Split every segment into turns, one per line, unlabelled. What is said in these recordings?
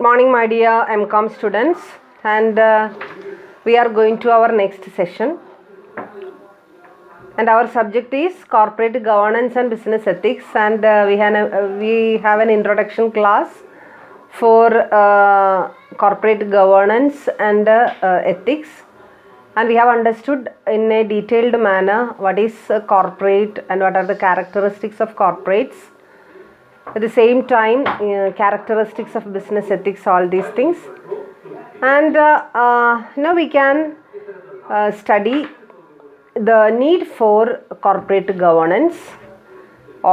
morning, my dear Mcom students, and we are going to our next session, and our subject is corporate governance and business ethics, and we have an introduction class for corporate governance and ethics, and we have understood in a detailed manner what is corporate and what are the characteristics of corporates. At the same time, characteristics of business ethics, all these things. And now we can study the need for corporate governance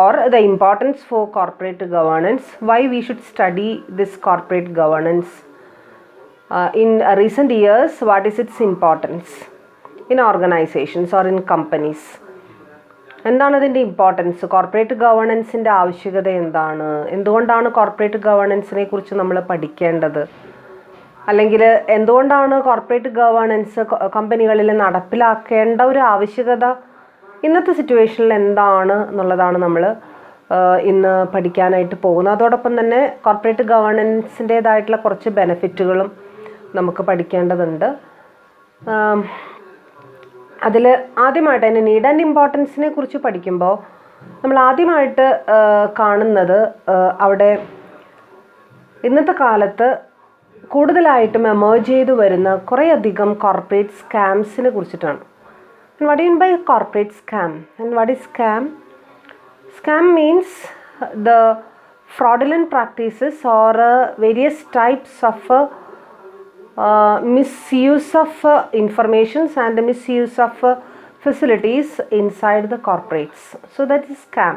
or the importance for corporate governance, why we should study this corporate governance. In recent years, what is its importance in organizations or in companies? എന്താണ് അതിൻ്റെ importance? Corporate ഗവേണൻസിൻ്റെ ആവശ്യകത എന്താണ്? എന്തുകൊണ്ടാണ് corporate ഗവേണൻസിനെ കുറിച്ച് നമ്മൾ പഠിക്കേണ്ടത്? അല്ലെങ്കിൽ എന്തുകൊണ്ടാണ് കോർപ്പറേറ്റ് ഗവേണൻസ് കമ്പനികളിൽ നടപ്പിലാക്കേണ്ട ഒരു ആവശ്യകത ഇന്നത്തെ സിറ്റുവേഷനിൽ എന്താണ് എന്നുള്ളതാണ് നമ്മൾ ഇന്ന് പഠിക്കാനായിട്ട് പോകുന്നത്. അതോടൊപ്പം തന്നെ കോർപ്പറേറ്റ് ഗവേണൻസിൻ്റേതായിട്ടുള്ള കുറച്ച് ബെനിഫിറ്റുകളും നമുക്ക് പഠിക്കേണ്ടതുണ്ട്. അതിൽ ആദ്യമായിട്ട് അതിൻ്റെ നീഡ് ആൻഡ് ഇമ്പോർട്ടൻസിനെ കുറിച്ച് പഠിക്കുമ്പോൾ നമ്മൾ ആദ്യമായിട്ട് കാണുന്നത് അവിടെ ഇന്നത്തെ കാലത്ത് കൂടുതലായിട്ടും എമേർജ് ചെയ്തു വരുന്ന കുറേയധികം കോർപ്പറേറ്റ് സ്കാംസിനെ കുറിച്ചിട്ടാണ്. What do you mean by corporate scam and what is scam? Scam means the fraudulent practices or various types of misuse of informations and misuse of facilities inside the corporates. So that is scam.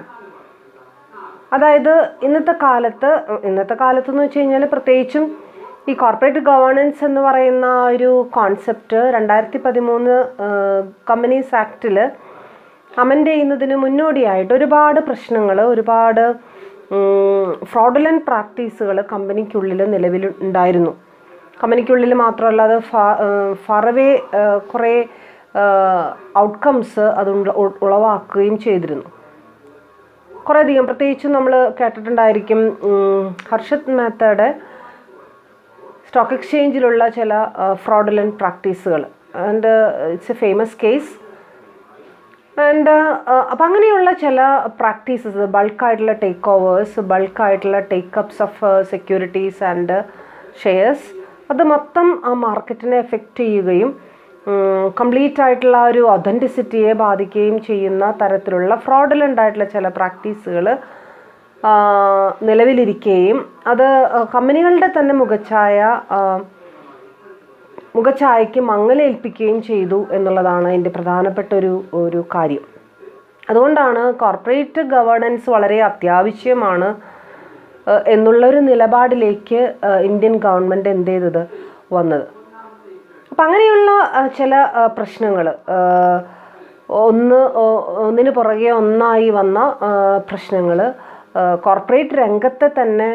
അതായത് ഇന്നത്തെ കാലത്ത് എന്ന് വെച്ച് കഴിഞ്ഞാൽ പ്രത്യേകിച്ചും ഈ corporate governance എന്ന് പറയുന്ന ഒരു കോൺസെപ്റ്റ് 2013 കമ്പനീസ് ആക്ടിൽ അമെൻഡ് ചെയ്യുന്നതിന് മുന്നോടിയായിട്ട് ഒരുപാട് പ്രശ്നങ്ങൾ, ഒരുപാട് ഫ്രോഡുലന്റ് പ്രാക്ടീസുകൾ കമ്പനിക്കുള്ളിൽ നിലവിൽ ഉണ്ടായിരുന്നു. കമ്പനിക്കുള്ളിൽ മാത്രമല്ല, അത് ഫറവേ കുറേ ഔട്ട്കംസ് അത് ഉളവാക്കുകയും ചെയ്തിരുന്നു. കുറേയധികം പ്രത്യേകിച്ചും നമ്മൾ കേട്ടിട്ടുണ്ടായിരിക്കും ഹർഷത് മേത്തയുടെ സ്റ്റോക്ക് എക്സ്ചേഞ്ചിലുള്ള ചില ഫ്രോഡുലന്റ് പ്രാക്ടീസുകൾ. And it's a famous case. And അപ്പം അങ്ങനെയുള്ള ചില പ്രാക്ടീസസ്, ബൾക്കായിട്ടുള്ള ടേക്ക് ഓവേഴ്സ്, ബൾക്കായിട്ടുള്ള takeups of securities and shares, അത് മൊത്തം ആ മാർക്കറ്റിനെ എഫക്റ്റ് ചെയ്യുകയും കംപ്ലീറ്റ് ആയിട്ടുള്ള ഒരു ഒതൻറ്റിസിറ്റിയെ ബാധിക്കുകയും ചെയ്യുന്ന തരത്തിലുള്ള ഫ്രോഡുലൻ്റ് ആയിട്ടുള്ള ചില പ്രാക്ടീസുകൾ നിലവിലിരിക്കുകയും അത് കമ്പനികളുടെ തന്നെ മുഖച്ഛായയ്ക്ക് മങ്ങലേൽപ്പിക്കുകയും ചെയ്തു എന്നുള്ളതാണ് അതിൻ്റെ പ്രധാനപ്പെട്ട ഒരു കാര്യം. അതുകൊണ്ടാണ് കോർപ്പറേറ്റ് ഗവേണൻസ് വളരെ അത്യാവശ്യമാണ് എന്നുള്ളൊരു നിലപാടിലേക്ക് ഇന്ത്യൻ ഗവൺമെൻറ് എന്ത് ചെയ്തത് വന്നത്. അപ്പം അങ്ങനെയുള്ള ചില പ്രശ്നങ്ങൾ ഒന്നിന് പുറകെ ഒന്നായി വന്ന പ്രശ്നങ്ങൾ കോർപ്പറേറ്റ് രംഗത്തെ തന്നെ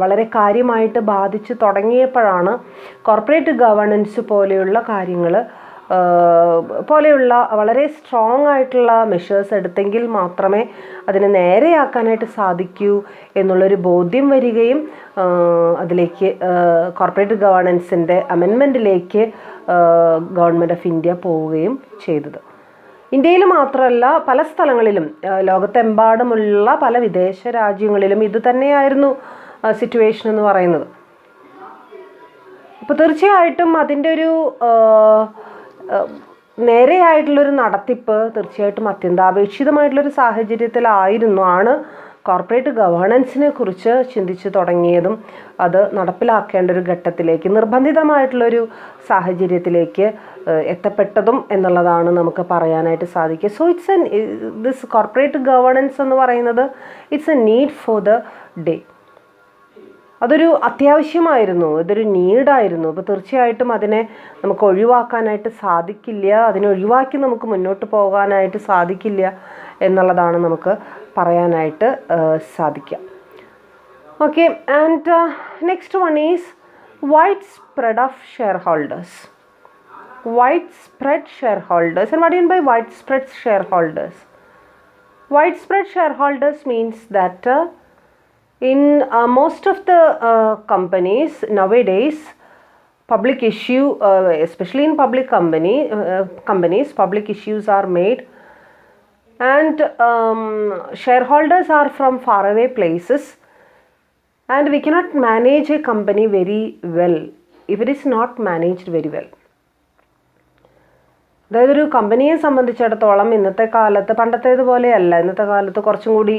വളരെ കാര്യമായിട്ട് ബാധിച്ച് തുടങ്ങിയപ്പോഴാണ് കോർപ്പറേറ്റ് ഗവേണൻസ് പോലെയുള്ള കാര്യങ്ങൾ പോലെയുള്ള വളരെ സ്ട്രോങ് ആയിട്ടുള്ള മെഷേഴ്സ് എടുത്തെങ്കിൽ മാത്രമേ അതിനെ നേരെയാക്കാനായിട്ട് സാധിക്കൂ എന്നുള്ളൊരു ബോധ്യം വരികയും അതിലേക്ക് കോർപ്പറേറ്റ് ഗവേണൻസിൻ്റെ അമെൻമെൻറ്റിലേക്ക് ഗവൺമെൻറ് ഓഫ് ഇന്ത്യ പോവുകയും ചെയ്തത്. ഇന്ത്യയിൽ മാത്രമല്ല, പല സ്ഥലങ്ങളിലും ലോകത്തെമ്പാടുമുള്ള പല വിദേശ രാജ്യങ്ങളിലും ഇത് തന്നെയായിരുന്നു സിറ്റുവേഷൻ എന്ന് പറയുന്നത്. അപ്പോൾ തീർച്ചയായിട്ടും അതിൻ്റെ ഒരു നേരെയായിട്ടുള്ളൊരു നടത്തിപ്പ് തീർച്ചയായിട്ടും അത്യന്താപേക്ഷിതമായിട്ടുള്ളൊരു സാഹചര്യത്തിലാണ് കോർപ്പറേറ്റ് ഗവേണൻസിനെ കുറിച്ച് ചിന്തിച്ചു തുടങ്ങിയതും അത് നടപ്പിലാക്കേണ്ട ഒരു ഘട്ടത്തിലേക്ക്, നിർബന്ധിതമായിട്ടുള്ളൊരു സാഹചര്യത്തിലേക്ക് എത്തപ്പെട്ടതും എന്നുള്ളതാണ് നമുക്ക് പറയാനായിട്ട് സാധിക്കുക. സോ ദിസ് കോർപ്പറേറ്റ് ഗവേണൻസ് എന്ന് പറയുന്നത് it's A need for the day. അതൊരു അത്യാവശ്യമായിരുന്നു, ഇതൊരു നീഡായിരുന്നു. അപ്പോൾ തീർച്ചയായിട്ടും അതിനെ നമുക്ക് ഒഴിവാക്കാനായിട്ട് സാധിക്കില്ല, അതിനെ ഒഴിവാക്കി നമുക്ക് മുന്നോട്ട് പോകാനായിട്ട് സാധിക്കില്ല എന്നുള്ളതാണ് നമുക്ക് പറയാനായിട്ട് സാധിക്കുക. Okay, and next one is wide spread of share holders. Widespread shareholders. And what do you mean by widespread shareholders? Widespread shareholders means that In most of the companies nowadays, public issue, especially in public companies, public issues are made, and shareholders are from faraway places, and we cannot manage a company very well if it is not managed very well. അതായത് ഒരു കമ്പനിയെ സംബന്ധിച്ചിടത്തോളം ഇന്നത്തെ കാലത്ത് പണ്ടത്തേതുപോലെയല്ല. ഇന്നത്തെ കാലത്ത് കുറച്ചും കൂടി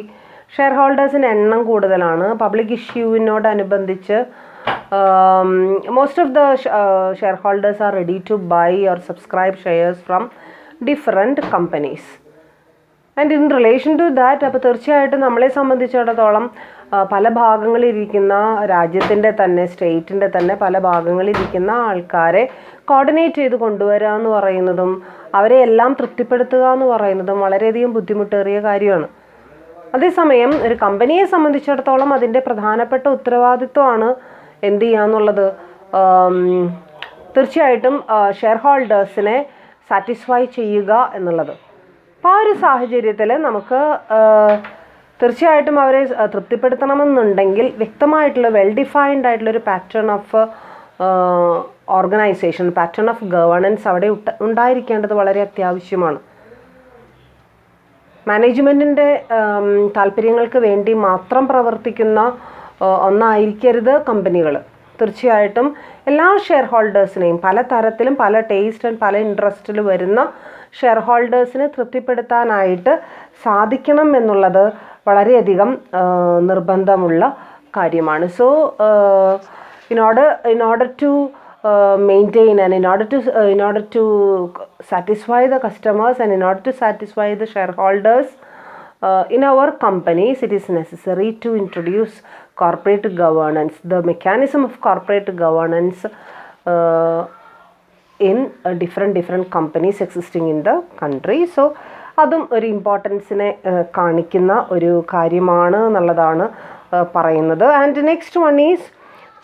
ഷെയർ ഹോൾഡേഴ്സിന് എണ്ണം കൂടുതലാണ്. പബ്ലിക് ഇഷ്യൂവിനോടനുബന്ധിച്ച് most of the shareholders are ready to buy or subscribe shares from different companies. And in relation to that, അപ്പോൾ തീർച്ചയായിട്ടും നമ്മളെ സംബന്ധിച്ചിടത്തോളം പല ഭാഗങ്ങളിലിരിക്കുന്ന രാജ്യത്തിൻ്റെ തന്നെ സ്റ്റേറ്റിൻ്റെ തന്നെ പല ഭാഗങ്ങളിലിരിക്കുന്ന ആൾക്കാരെ കോർഡിനേറ്റ് ചെയ്ത് കൊണ്ടുവരിക എന്ന് പറയുന്നതും അവരെ എല്ലാം തൃപ്തിപ്പെടുത്തുക എന്ന് പറയുന്നതും വളരെയധികം ബുദ്ധിമുട്ടേറിയ കാര്യമാണ്. അതേസമയം ഒരു കമ്പനിയെ സംബന്ധിച്ചിടത്തോളം അതിൻ്റെ പ്രധാനപ്പെട്ട ഉത്തരവാദിത്വമാണ് എന്ത് ചെയ്യുക എന്നുള്ളത്. തീർച്ചയായിട്ടും ഷെയർ ഹോൾഡേഴ്സിനെ സാറ്റിസ്ഫൈ ചെയ്യുക എന്നുള്ളത്. അപ്പോൾ ആ ഒരു സാഹചര്യത്തിൽ നമുക്ക് തീർച്ചയായിട്ടും അവരെ തൃപ്തിപ്പെടുത്തണമെന്നുണ്ടെങ്കിൽ വ്യക്തമായിട്ടുള്ള വെൽ ഡിഫൈൻഡ് ആയിട്ടുള്ളൊരു pattern of organisation, pattern of governance അവിടെ ഉണ്ടായിരിക്കേണ്ടത് വളരെ അത്യാവശ്യമാണ്. മാനേജ്മെൻറ്റിൻ്റെ താല്പര്യങ്ങൾക്ക് വേണ്ടി മാത്രം പ്രവർത്തിക്കുന്ന ഒന്നായിരിക്കരുത് കമ്പനികൾ. തീർച്ചയായിട്ടും എല്ലാ ഷെയർ ഹോൾഡേഴ്സിനെയും പല തരത്തിലും പല ടേസ്റ്റ് ആൻഡ് പല ഇൻട്രസ്റ്റിൽ വരുന്ന ഷെയർ ഹോൾഡേഴ്സിനെ തൃപ്തിപ്പെടുത്താനായിട്ട് സാധിക്കണം എന്നുള്ളത് വളരെയധികം നിർബന്ധമുള്ള കാര്യമാണ്. So in order to maintain and in order to satisfy the customers and in order to satisfy the shareholders in our companies, it is necessary to introduce corporate governance, the mechanism of corporate governance in different companies existing in the country. So അതും ഒരു ഇമ്പോർട്ടൻസിനെ കാണിക്കുന്ന ഒരു കാര്യമാണ് എന്നുള്ളതാണ് പറയുന്നത്. And next one is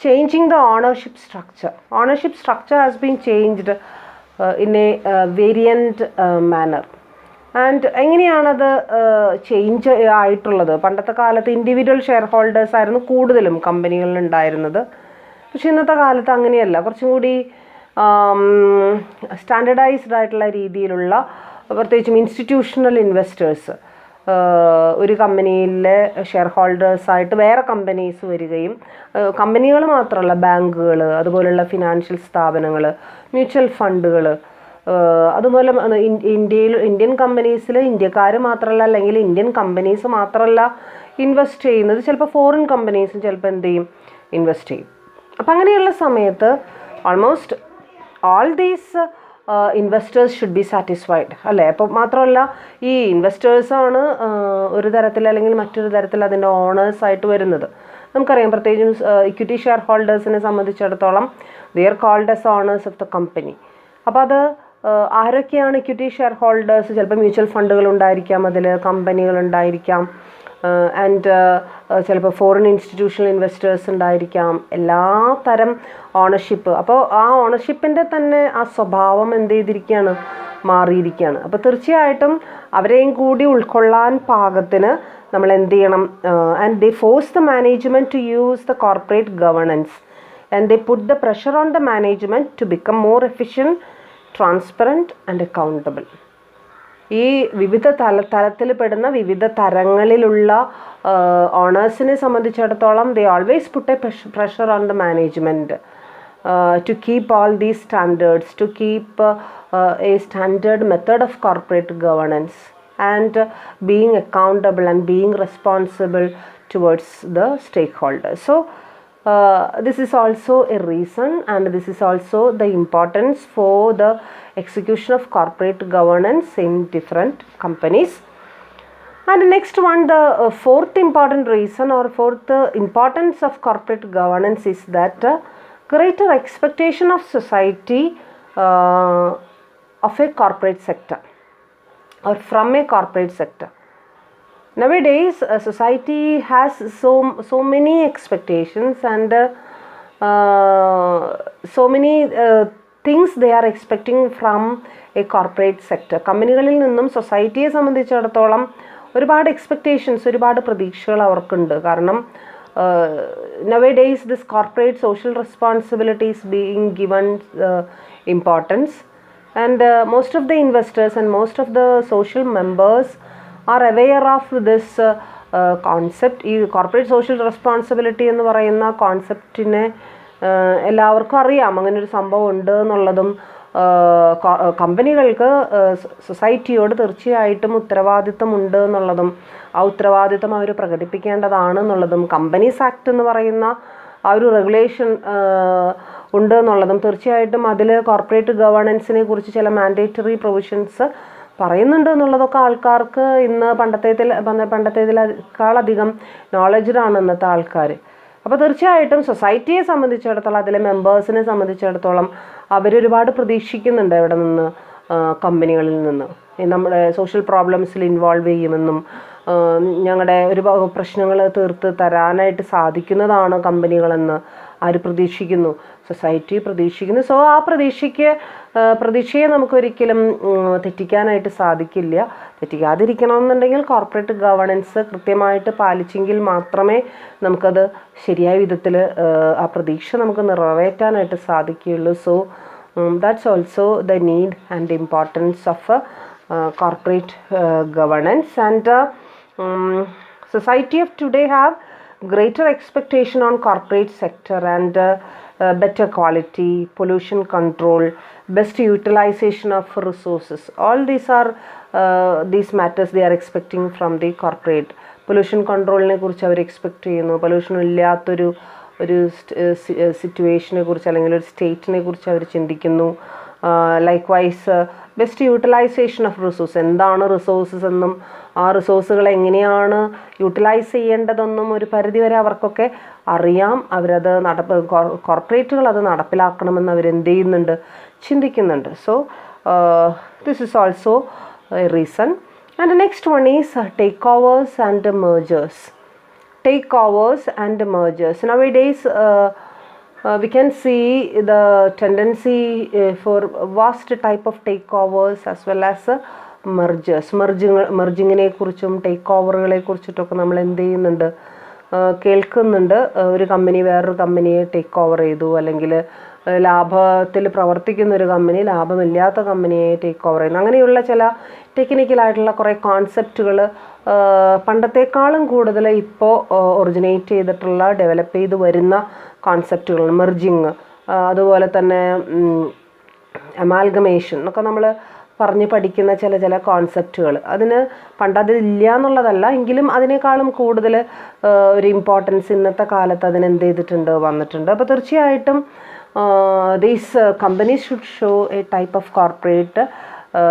changing the ownership structure. Ownership structure has been changed in a variant manner. And എങ്ങനെയാണത് change ആയിട്ടുള്ളത്? പണ്ടത്തെ കാലത്ത് ഇൻഡിവിജ്വൽ ഷെയർ ഹോൾഡേഴ്സ് ആയിരുന്നു കൂടുതലും കമ്പനികളിൽ ഉണ്ടായിരുന്നത്. പക്ഷെ ഇന്നത്തെ കാലത്ത് അങ്ങനെയല്ല. കുറച്ചും കൂടി സ്റ്റാൻഡേർഡൈസ്ഡ് ആയിട്ടുള്ള രീതിയിലുള്ള, പ്രത്യേകിച്ചും ഇൻസ്റ്റിറ്റ്യൂഷണൽ ഇൻവെസ്റ്റേഴ്സ് ഒരു കമ്പനിയിലെ ഷെയർ ഹോൾഡേഴ്സായിട്ട് വേറെ കമ്പനീസ് വരികയും, കമ്പനികൾ മാത്രമല്ല ബാങ്കുകൾ, അതുപോലുള്ള ഫിനാൻഷ്യൽ സ്ഥാപനങ്ങൾ, മ്യൂച്വൽ ഫണ്ടുകൾ, അതുപോലെ ഇന്ത്യൻ കമ്പനീസിൽ ഇന്ത്യക്കാർ മാത്രമല്ല, അല്ലെങ്കിൽ ഇന്ത്യൻ കമ്പനീസ് മാത്രമല്ല ഇൻവെസ്റ്റ് ചെയ്യുന്നത്, ചിലപ്പോൾ ഫോറിൻ കമ്പനീസും ചിലപ്പോൾ എന്ത് ചെയ്യും, ഇൻവെസ്റ്റ് ചെയ്യും. അപ്പം അങ്ങനെയുള്ള സമയത്ത് almost all these investors should be satisfied അല്ലേ? അപ്പോൾ മാത്രമല്ല ഈ ഇൻവെസ്റ്റേഴ്സാണ് ഒരു തരത്തിൽ അല്ലെങ്കിൽ മറ്റൊരു തരത്തിൽ അതിൻ്റെ ഓണേഴ്സായിട്ട് വരുന്നത്. നമുക്കറിയാം, പ്രത്യേകിച്ചും ഇക്വിറ്റി ഷെയർ ഹോൾഡേഴ്സിനെ സംബന്ധിച്ചിടത്തോളം they are called as owners of the company. അപ്പോൾ അത് ആരൊക്കെയാണ് ഇക്വിറ്റി ഷെയർ ഹോൾഡേഴ്സ്? ചിലപ്പോൾ മ്യൂച്വൽ ഫണ്ടുകൾ ഉണ്ടായിരിക്കാം, അതിൽ കമ്പനികൾ ഉണ്ടായിരിക്കാം, ആൻഡ് ചിലപ്പോൾ ഫോറിൻ ഇൻസ്റ്റിറ്റ്യൂഷണൽ ഇൻവെസ്റ്റേഴ്സ് ഉണ്ടായിരിക്കാം, എല്ലാ തരം ഓണർഷിപ്പ്. അപ്പോൾ ആ ഓണർഷിപ്പിൻ്റെ തന്നെ ആ സ്വഭാവം എന്ത് ചെയ്തിരിക്കുകയാണ്, മാറിയിരിക്കുകയാണ്. അപ്പോൾ തീർച്ചയായിട്ടും അവരെയും കൂടി ഉൾക്കൊള്ളാൻ പാകത്തിന് നമ്മൾ എന്ത് ചെയ്യണം? And they force the management to use the corporate governance and they put the pressure on the management to become more efficient, transparent and accountable. ഈ വിവിധ തലത്തിൽ പെടുന്ന വിവിധ തരങ്ങളിലുള്ള ഓണേഴ്സിനെ സംബന്ധിച്ചിടത്തോളം they always put a pressure on the management to keep all these standards, to keep a standard method of corporate governance and being accountable and being responsible towards the stakeholders. So this is also a reason, and this is also the importance for the execution of corporate governance in different companies. And next one, the fourth important reason or fourth importance of corporate governance is that greater expectation of society of a corporate sector or from a corporate sector. Nowadays society has so many expectations and so many things they are expecting from a corporate sector. കമ്പനികളിൽ നിന്നും സൊസൈറ്റിയെ സംബന്ധിച്ചിടത്തോളം ഒരുപാട് expectations, ഒരുപാട് പ്രതീക്ഷകൾ അവർക്കുണ്ട്. കാരണം nowadays this corporate social responsibility is being given importance, and most of the investors and most of the social members are aware of this concept. ഈ corporate social responsibility എന്ന് പറയുന്ന കോൺസെപ്റ്റിനെ എല്ലാവർക്കും അറിയാം, അങ്ങനൊരു സംഭവം ഉണ്ട് എന്നുള്ളതും കമ്പനികൾക്ക് സൊസൈറ്റിയോട് തീർച്ചയായിട്ടും ഉത്തരവാദിത്തമുണ്ട് എന്നുള്ളതും ആ ഉത്തരവാദിത്തം അവർ പ്രകടിപ്പിക്കേണ്ടതാണ് എന്നുള്ളതും കമ്പനീസ് ആക്ട് എന്ന് പറയുന്ന ആ ഒരു റെഗുലേഷൻ ഉണ്ട് എന്നുള്ളതും തീർച്ചയായിട്ടും അതിൽ കോർപ്പറേറ്റ് ഗവേണൻസിനെ കുറിച്ച് ചില മാൻഡേറ്ററി പ്രൊവിഷൻസ് പറയുന്നുണ്ട് എന്നുള്ളതൊക്കെ ആൾക്കാർക്ക് ഇന്ന് പണ്ടത്തേതിനേക്കാളധികം നോളജ്ഡാണ് ഇന്നത്തെ ആൾക്കാർ. അപ്പോൾ തീർച്ചയായിട്ടും സൊസൈറ്റിയെ സംബന്ധിച്ചിടത്തോളം അതിലെ മെമ്പേഴ്സിനെ സംബന്ധിച്ചിടത്തോളം അവരൊരുപാട് പ്രതീക്ഷിക്കുന്നുണ്ട് ഇവിടെ നിന്ന്, കമ്പനികളിൽ നിന്ന് നമ്മുടെ സോഷ്യൽ പ്രോബ്ലംസിൽ ഇൻവോൾവ് ചെയ്യുമെന്നും ഞങ്ങളുടെ ഒരു പ്രശ്നങ്ങൾ തീർത്ത് തരാനായിട്ട് സാധിക്കുന്നതാണ് കമ്പനികളെന്ന് ആര് പ്രതീക്ഷിക്കുന്നു, സൊസൈറ്റി പ്രതീക്ഷിക്കുന്നു. സോ ആ പ്രതീക്ഷയെ നമുക്കൊരിക്കലും തെറ്റിക്കാനായിട്ട് സാധിക്കില്ല. തെറ്റിക്കാതിരിക്കണമെന്നുണ്ടെങ്കിൽ കോർപ്പറേറ്റ് ഗവേണൻസ് കൃത്യമായിട്ട് പാലിച്ചെങ്കിൽ മാത്രമേ നമുക്കത് ശരിയായ വിധത്തിൽ ആ പ്രതീക്ഷ നമുക്ക് നിറവേറ്റാനായിട്ട് സാധിക്കുകയുള്ളൂ. So that's also the need and importance of corporate governance, and society of today have greater expectation on corporate sector and better quality, pollution control, best utilization of resources. All these are these matters they are expecting from the corporate. Pollution കൺട്രോളിനെ കുറിച്ച് അവർ expect ചെയ്യുന്നു. Pollution ഇല്ലാത്തൊരു സിറ്റുവേഷനെ കുറിച്ച് അല്ലെങ്കിൽ ഒരു സ്റ്റേറ്റിനെ കുറിച്ച് അവർ ചിന്തിക്കുന്നു. ലൈക്ക്വൈസ് ബെസ്റ്റ് യൂട്ടിലൈസേഷൻ ഓഫ് റിസോഴ്സ്, എന്താണ് റിസോഴ്സസ് എന്നും ആ റിസോഴ്സുകൾ എങ്ങനെയാണ് യൂട്ടിലൈസ് ചെയ്യേണ്ടതെന്നും ഒരു പരിധിവരെ അവർക്കൊക്കെ അറിയാം. അവരത് കോർപ്പറേറ്റുകൾ അത് നടപ്പിലാക്കണമെന്ന് അവരെന്ത് ചെയ്യുന്നുണ്ട്, ചിന്തിക്കുന്നുണ്ട്. So this is also a reason. And next one is takeovers and mergers. Takeovers and mergers. Nowadays, we can see the tendency for vast type of takeovers as well as mergers. മെർജിങ്ങിനെ കുറിച്ചും take ഓവറുകളെ കുറിച്ചിട്ടൊക്കെ നമ്മൾ എന്ത് ചെയ്യുന്നുണ്ട്, കേൾക്കുന്നുണ്ട്. ഒരു company വേറൊരു കമ്പനിയെ take over ചെയ്തു, അല്ലെങ്കിൽ ലാഭത്തിൽ പ്രവർത്തിക്കുന്ന ഒരു കമ്പനി ലാഭമില്ലാത്ത കമ്പനിയെ ടേക്ക് ഓവർ ചെയ്യുന്നു. അങ്ങനെയുള്ള ചില ടെക്നിക്കലായിട്ടുള്ള കുറേ കോൺസെപ്റ്റുകൾ പണ്ടത്തെക്കാളും കൂടുതൽ ഇപ്പോൾ ഒറിജിനേറ്റ് ചെയ്തിട്ടുള്ള ഡെവലപ്പ് ചെയ്ത് വരുന്ന കോൺസെപ്റ്റുകൾ, മെർജിങ്, അതുപോലെ തന്നെ അമാൽഗമേഷൻ എന്നൊക്കെ നമ്മൾ പറഞ്ഞ് പഠിക്കുന്ന ചില കോൺസെപ്റ്റുകൾ. അതിന് പണ്ടതില്ല എന്നുള്ളതല്ല, എങ്കിലും അതിനേക്കാളും കൂടുതൽ ഒരു ഇമ്പോർട്ടൻസ് ഇന്നത്തെ കാലത്ത് അതിന് എന്ത് ചെയ്തിട്ടുണ്ട്, വന്നിട്ടുണ്ട്. അപ്പോൾ തീർച്ചയായിട്ടും these companies should show A type of corporate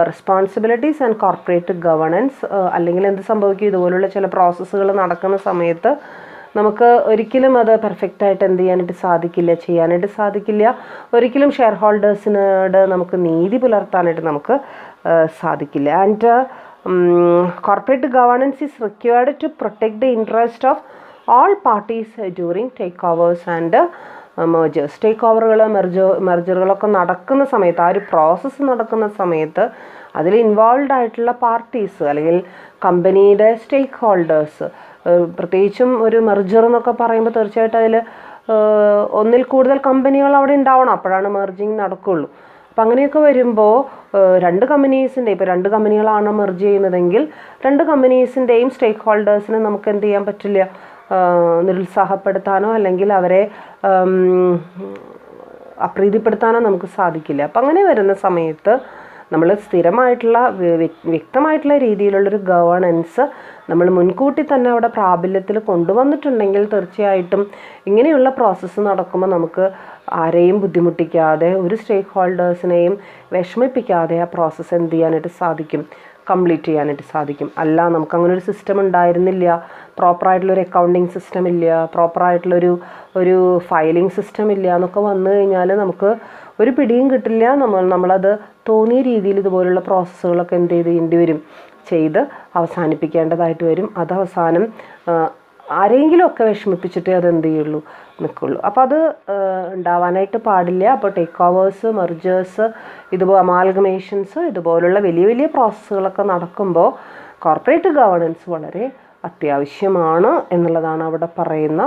responsibilities and corporate governance. അല്ലെങ്കിൽ എന്ത് സംഭവിക്കും, ഇതുപോലുള്ള ചില പ്രോസസ്സുകൾ നടക്കുന്ന സമയത്ത് നമുക്ക് ഒരിക്കലും അത് പെർഫെക്റ്റായിട്ട് എന്ത് ചെയ്യാനായിട്ട് സാധിക്കില്ല. ഒരിക്കലും ഷെയർ ഹോൾഡേഴ്സിനോട് നമുക്ക് നീതി പുലർത്താനായിട്ട് നമുക്ക് സാധിക്കില്ല. And corporate governance is required to protect the interest of all parties during takeovers and mergers. ടേക്ക് ഓവറുകൾ, മെർജറുകളൊക്കെ നടക്കുന്ന സമയത്ത്, ആ ഒരു പ്രോസസ്സ് നടക്കുന്ന സമയത്ത് അതിൽ ഇൻവോൾവ് ആയിട്ടുള്ള പാർട്ടീസ് അല്ലെങ്കിൽ കമ്പനിയുടെ സ്റ്റേക്ക് ഹോൾഡേഴ്സ്, പ്രത്യേകിച്ചും ഒരു മെർജർ എന്നൊക്കെ പറയുമ്പോൾ തീർച്ചയായിട്ടും അതിൽ ഒന്നിൽ കൂടുതൽ കമ്പനികൾ അവിടെ ഉണ്ടാവണം, അപ്പോഴാണ് മെർജിങ് നടക്കുകയുള്ളൂ. അപ്പം അങ്ങനെയൊക്കെ വരുമ്പോൾ രണ്ട് കമ്പനീസിൻ്റെ, ഇപ്പോൾ രണ്ട് കമ്പനികളാണ് മെർജ് ചെയ്യുന്നതെങ്കിൽ രണ്ട് കമ്പനീസിൻ്റെയും സ്റ്റേക്ക് ഹോൾഡേഴ്സിനെ നമുക്ക് എന്ത് ചെയ്യാൻ പറ്റില്ല, നിരുത്സാഹപ്പെടുത്താനോ അല്ലെങ്കിൽ അവരെ അപ്രീതിപ്പെടുത്താനോ നമുക്ക് സാധിക്കില്ല. അപ്പം അങ്ങനെ വരുന്ന സമയത്ത് നമ്മൾ സ്ഥിരമായിട്ടുള്ള വ്യക്തമായിട്ടുള്ള രീതിയിലുള്ളൊരു ഗവേണൻസ് നമ്മൾ മുൻകൂട്ടി തന്നെ അവിടെ പ്രാബല്യത്തിൽ കൊണ്ടുവന്നിട്ടുണ്ടെങ്കിൽ തീർച്ചയായിട്ടും ഇങ്ങനെയുള്ള പ്രോസസ്സ് നടക്കുമ്പോൾ നമുക്ക് ആരെയും ബുദ്ധിമുട്ടിക്കാതെ, ഒരു സ്റ്റേക്ക് ഹോൾഡേഴ്സിനെയും വിഷമിപ്പിക്കാതെ ആ പ്രോസസ്സ് എന്ത് ചെയ്യാനായിട്ട് സാധിക്കും, കംപ്ലീറ്റ് ചെയ്യാനായിട്ട് സാധിക്കും. അല്ല, നമുക്കങ്ങനെ ഒരു സിസ്റ്റം ഉണ്ടായിരുന്നില്ല, പ്രോപ്പറായിട്ടുള്ളൊരു അക്കൗണ്ടിങ് സിസ്റ്റം ഇല്ല, പ്രോപ്പറായിട്ടുള്ളൊരു ഫയലിംഗ് സിസ്റ്റം ഇല്ല എന്നൊക്കെ വന്നു കഴിഞ്ഞാൽ നമുക്ക് ഒരു പിടിയും കിട്ടില്ല. നമ്മളത് തോന്നിയ രീതിയിൽ ഇതുപോലുള്ള പ്രോസസ്സുകളൊക്കെ എന്ത് ചെയ്ത് അവസാനിപ്പിക്കേണ്ടതായിട്ട് വരും. അത് അവസാനം ആരെങ്കിലുമൊക്കെ വിഷമിപ്പിച്ചിട്ടേ അത് എന്ത് ചെയ്യുള്ളൂ, നിൽക്കുള്ളൂ. അപ്പോൾ അത് ഉണ്ടാവാനായിട്ട് പാടില്ല. അപ്പോൾ ടേക്ക് ഓവേഴ്സ്, മെർജേഴ്സ്, അമാൽഗമേഷൻസ്, ഇതുപോലുള്ള വലിയ വലിയ പ്രോസസ്സുകളൊക്കെ നടക്കുമ്പോൾ കോർപ്പറേറ്റ് ഗവേണൻസ് വളരെ അത്യാവശ്യമാണ് എന്നുള്ളതാണ് അവിടെ പറയുന്ന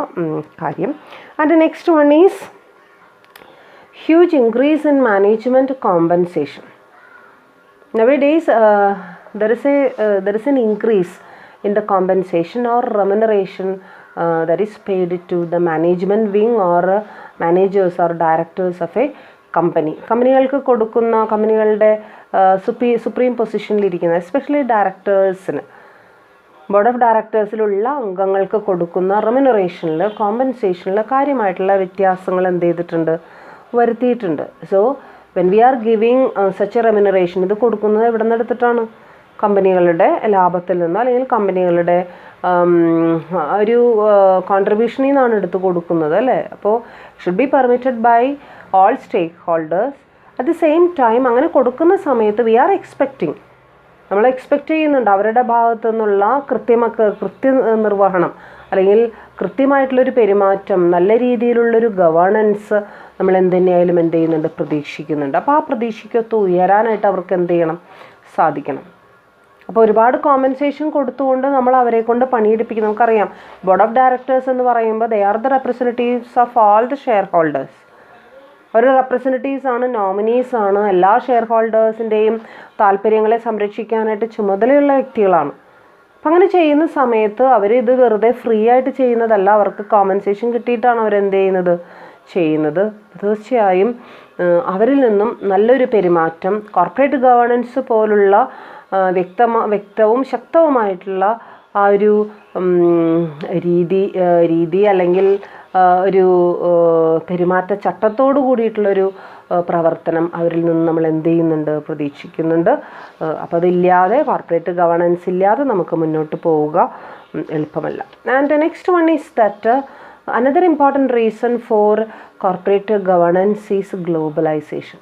കാര്യം. And next one is huge increase in management compensation. Nowadays there is an increase in the compensation or remuneration that is paid to the management wing or managers or directors of a company. കമ്പനികൾക്ക് കൊടുക്കുന്ന കമ്പനികളുടെ supreme പൊസിഷനിലിരിക്കുന്ന especially ഡയറക്ടേഴ്സിന് board of ഡയറക്ടേഴ്സിലുള്ള അംഗങ്ങൾക്ക് കൊടുക്കുന്ന റെമ്യൂണറേഷനിൽ കോമ്പൻസേഷനിൽ കാര്യമായിട്ടുള്ള വ്യത്യാസങ്ങൾ എന്ത് ചെയ്തിട്ടുണ്ട്, വരുത്തിയിട്ടുണ്ട്. So when we R giving such A remuneration, ഇത് കൊടുക്കുന്നത് എവിടെ നിന്ന് എടുത്തിട്ടാണ്? കമ്പനികളുടെ ലാഭത്തിൽ നിന്നോ അല്ലെങ്കിൽ കമ്പനികളുടെ ഒരു കോൺട്രിബ്യൂഷനിൽ നിന്നാണ് എടുത്ത് കൊടുക്കുന്നത് അല്ലേ. അപ്പോൾ should be permitted by all stakeholders. At the same time അങ്ങനെ കൊടുക്കുന്ന സമയത്ത് വി ആർ എക്സ്പെക്റ്റിംഗ്, നമ്മൾ എക്സ്പെക്റ്റ് ചെയ്യുന്നുണ്ട് അവരുടെ ഭാഗത്തു നിന്നുള്ള കൃത്യനിർവഹണം അല്ലെങ്കിൽ കൃത്യമായിട്ടുള്ളൊരു പെരുമാറ്റം, നല്ല രീതിയിലുള്ളൊരു ഗവേണൻസ് നമ്മൾ എന്തുതന്നെയായാലും എന്ത് ചെയ്യുന്നുണ്ട്, പ്രതീക്ഷിക്കുന്നുണ്ട്. അപ്പോൾ ആ പ്രതീക്ഷയ്ക്കൊത്ത് ഉയരാനായിട്ട് അവർക്ക് എന്ത് ചെയ്യണം, സാധിക്കണം. അപ്പോൾ ഒരുപാട് കോമ്പൻസേഷൻ കൊടുത്തുകൊണ്ട് നമ്മൾ അവരെ കൊണ്ട് പണിയെടുപ്പിക്കും. നമുക്കറിയാം ബോർഡ് ഓഫ് ഡയറക്ടേഴ്സ് എന്ന് പറയുമ്പോൾ they are the representatives of all the share holders. ഒരു റെപ്രസെൻറ്റേറ്റീവ്സ് ആണ്, നോമിനീസ് ആണ്, എല്ലാ ഷെയർ ഹോൾഡേഴ്സിൻ്റെയും താല്പര്യങ്ങളെ സംരക്ഷിക്കാനായിട്ട് ചുമതലയുള്ള വ്യക്തികളാണ്. അപ്പം അങ്ങനെ ചെയ്യുന്ന സമയത്ത് അവരിത് വെറുതെ ഫ്രീ ആയിട്ട് ചെയ്യുന്നതല്ല, അവർക്ക് കോമ്പൻസേഷൻ കിട്ടിയിട്ടാണ് അവരെന്ത് ചെയ്യുന്നത്. തീർച്ചയായും അവരിൽ നിന്നും നല്ലൊരു പെരുമാറ്റം, കോർപ്പറേറ്റ് ഗവേണൻസ് പോലുള്ള വ്യക്തവും ശക്തവുമായിട്ടുള്ള ആ ഒരു രീതി അല്ലെങ്കിൽ ഒരു പെരുമാറ്റ ചട്ടത്തോട് കൂടിയിട്ടുള്ളൊരു പ്രവർത്തനം അവരിൽ നിന്ന് നമ്മൾ എന്ത് ചെയ്യുന്നുണ്ട്, പ്രതീക്ഷിക്കുന്നുണ്ട്. അപ്പോൾ അതില്ലാതെ, കോർപ്പറേറ്റ് ഗവേണൻസ് ഇല്ലാതെ നമുക്ക് മുന്നോട്ട് പോവുക എളുപ്പമല്ല. And next one is that another important reason for corporate governance is globalization.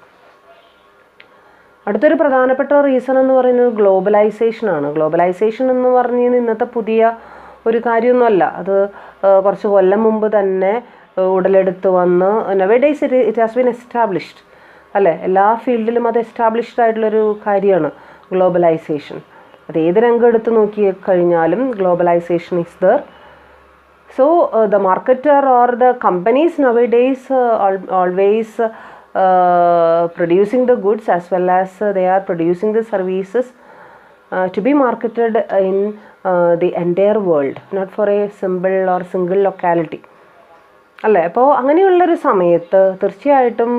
അടുത്തൊരു പ്രധാനപ്പെട്ട റീസൺ എന്ന് പറയുന്നത് ഗ്ലോബലൈസേഷനാണ്. ഗ്ലോബലൈസേഷൻ എന്ന് പറഞ്ഞാൽ ഇന്നത്തെ പുതിയ ഒരു കാര്യമൊന്നുമല്ല, അത് കുറച്ച് കൊല്ലം മുമ്പ് തന്നെ ഉടലെടുത്ത് വന്ന് nowadays it has been established അല്ലേ. എല്ലാ ഫീൽഡിലും അത് എസ്റ്റാബ്ലിഷ്ഡ് ആയിട്ടുള്ളൊരു കാര്യമാണ് ഗ്ലോബലൈസേഷൻ. അത് ഏത് രംഗം എടുത്ത് നോക്കി കഴിഞ്ഞാലും globalisation is there. So the marketer or the companies nowadays always producing the goods as well as they are producing the services to be marketed in the entire world, not for a simple or single locality അല്ലേ. അപ്പോൾ അങ്ങനെയുള്ളൊരു സമയത്ത് തീർച്ചയായിട്ടും